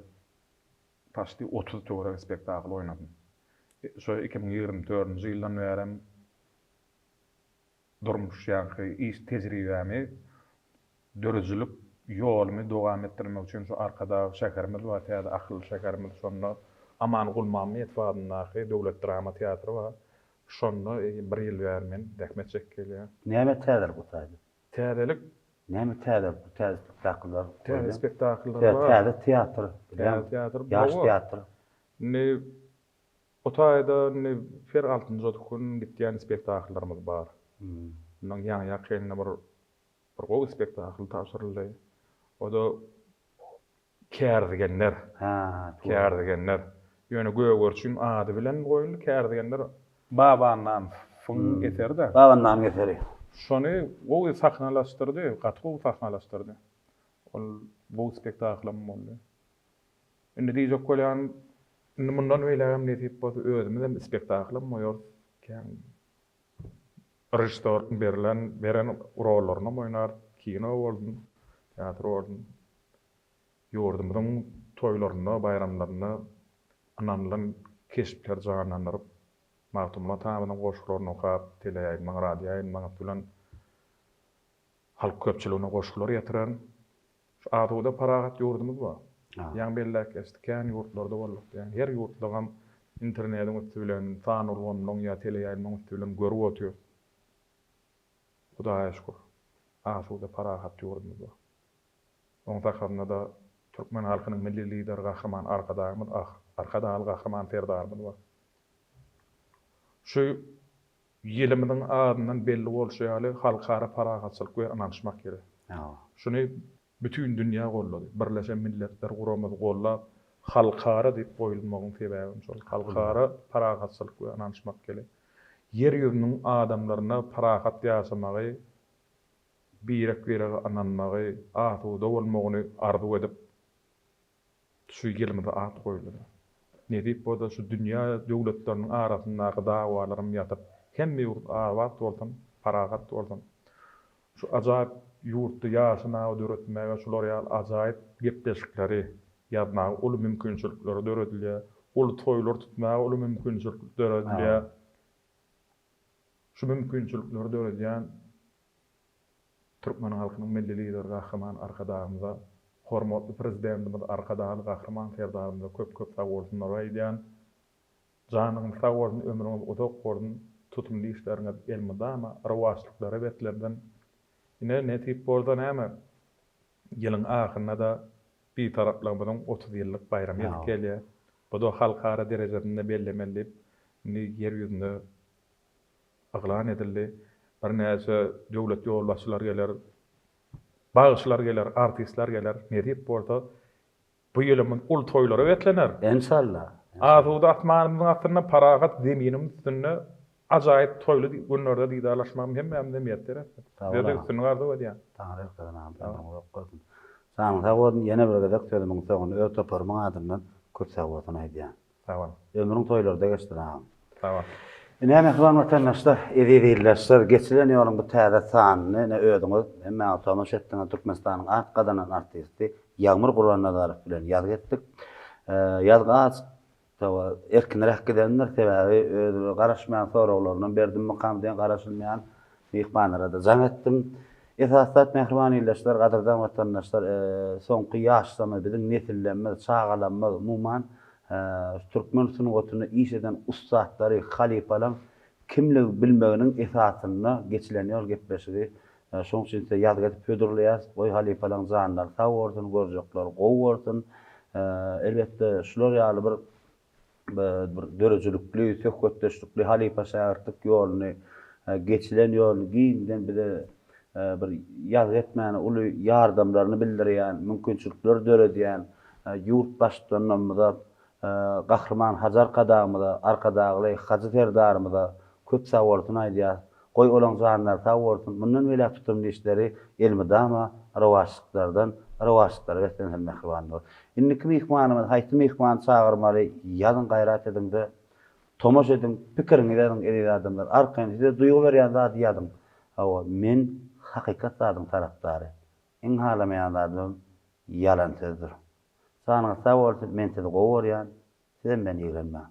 paşty 30 töwre spektakl oýnadym. Şo 2024-nji ýyldan bäri durmuş ýa-da iş tejribämi dörüjülük ýolumy dowam etdirmek üçin şu arkada şäkerimiz we täze akyl şäkerimiz şonda aman gulmamy etwadynaky döwlet drama teatry bar. Şonda bir ýyl bermen dähmet çekkelýär. Näme täzer bu taýda? Täzelik Näme täzer bu täze spektakllar? täze spektakllar bar. Täze teatr. Teatr Ýaş teatr. Ne o taýda ne fer 6-njy okun gitýän spektakllarymyz bar. Nang ýa ýakynda bir gowy spektakl taşyryldy. O da kär digenler. Kär digenler. Ýöne göwürçün ady bilen goýuldy kär digenler. Babandan fun getirdi. Babandan getiri. Şonu gowy sahnalaşdyrdy, gatgowy sahnalaşdyrdy. Ol bu spektaklym boldy. Indi diýjek bolýan mundan öýlegem netip bolsa özümde spektaklym moýor kän rejissor beren rollaryny oýnar, kino boldum, teatr boldum. Ýordumyň toýlaryna, bayramlaryna ananlan kesipler janlandyryp, mawtumla tamamyň goşgularyny okap, teleýaýynyň, radioýynyň bilen halk köpçüligine goşgular ýetiren şu aduda paragat ýurdumyz bar. Ýa bellek estikän ýurtlarda bolýar. Ýani her ýurtda ham internetiň üstü bilen, fanurwanyň ýa teleýaýynyň üstü bilen görüp otýar. Hudaýa şükür. Asuda parahat ýurdumyz bar. Oň takarynda da Türkmen halkynyň milli lider gahrman arkadaýymyz, arkadaýal gahrman Ferdarymyz bar. Şu ýylymyň adyndan belli bolşy ýaly halkara parahatçylyk we ananşmak gerek. Şunu bütün dünýä gollady. Birleşen Milletler Guramyz gollap halkara diýip goýulmagyň sebäbi şol. Halkara parahatçylyk we ananşmak gerek. Yer ýüzüniň adamlaryna parahat ýaşamagy, birek ananmagy, atuda bolmagyny arzu edip şu ýylymyza at goýuldy. Ne diýip bolsa şu dünýä döwletleriniň arasyndaky dawalarym ýatyp, hemme ýurt awat bolsam, parahat bolsam. Şu ajaýyp ýurtda ýaşamagy döretmäge şular ýa ajaýyp gepleşikleri ýazmagy, ol mümkinçilikleri döredilýär, ol toýlar tutmagy, ol mümkinçilikleri döredilýär. Şu mümkinçilikleri döredýän Türkmen halkynyň milli lider gahrman arkadaşymyza, hormatly prezidentimiz arkadaşy gahrman Ferdarymyza köp sag bolsunlar aýdýan. Janyň sag bolsun, ömrüňiz uzak bolsun, tutumly işleriňiz elmydama, rawaçlyklary betlerden ine netip bolsa näme? Ýylyň ahyrynda da bir taraplarymyň 30 ýyllyk bayram ýetip gelýär. Bu da halkara derejesinde bellemelip, yer ýüzünde aglan edildi. Bir näçe döwlet ýolbaşçylar geler, bağışlar geler, artistler geler. Nerip bolsa bu ýylymyň ul toýlary betlener. İnşallah. Azuda atmanymyň atyna paragat deminim üstünde ajaýyp toýly günlerde diýdarlaşmam hem de miýetler. Dedi üstüne gardy diýär. Taňry kazanam. Sağ olun. Ýene bir gadak sözümiň soňuna öz toparmyň adyndan köp sag bolsun aýdýan. Sağ olun. Ömrüň toýlarda geçdirýän. Sağ olun. Näme howam vatandaşlar, edýärler, geçilen ýolun bu täze sanyny ne ödüňiz, hemme awtomatik şeklinde Türkmenistanyň at gadanan artisti Ýagmyr Gurbannazarow bilen ýaz getdik. Ýazga az tawa erkinrek gidenler sebäbi garaşmaýan soraklaryny berdim mykam diýen garaşylmaýan mehmanlara da jam etdim. Esasat mehriban ýyllaşlar, gadyrdan watandaşlar, soňky ýaşlama biziň nesillenme, çağalanma umuman türkmen sunugatyny iş eden ustatlary, halipalar kimlik bilmeginiň esasyna geçilenýär gepleşigi. Şoň üçin ýaz getip pödürleýär, goý halipalaryň zanlary sag bolsun, görjekler gowy bolsun. Elbetde şular ýaly bir dörejlikli, söhbetdeşlikli halipa şaýartlyk ýoluny geçilen ýoluny giňden bile bir ýaz etmäni uly ýardamlaryny bildirýän, mümkinçilikler döredýän, ýurt başlanmada Gahrman Hajar kadamyda, arkadagy Hacı Terdarymyda köp sag bolsun aýdýar. Goý olan zanlar sag bolsun. Bundan welä tutumly işleri elmidama rawaşlyklardan rawaşlyklary beslenýän mehribanlar. Indiki mehmanymyz, haýsy mehman çağırmaly, ýazyn gaýrat ediňde, tomoş ediň, pikiriňi edin adamlar. Arkaňy size duýgu berýän zat ýadyň. Hawa men hakykat zadyň tarapdary. Iň halamaýan adam ýalan sözdür. Sana sag bolsun, men sizi gowy görýän, sizden ben ýygranma.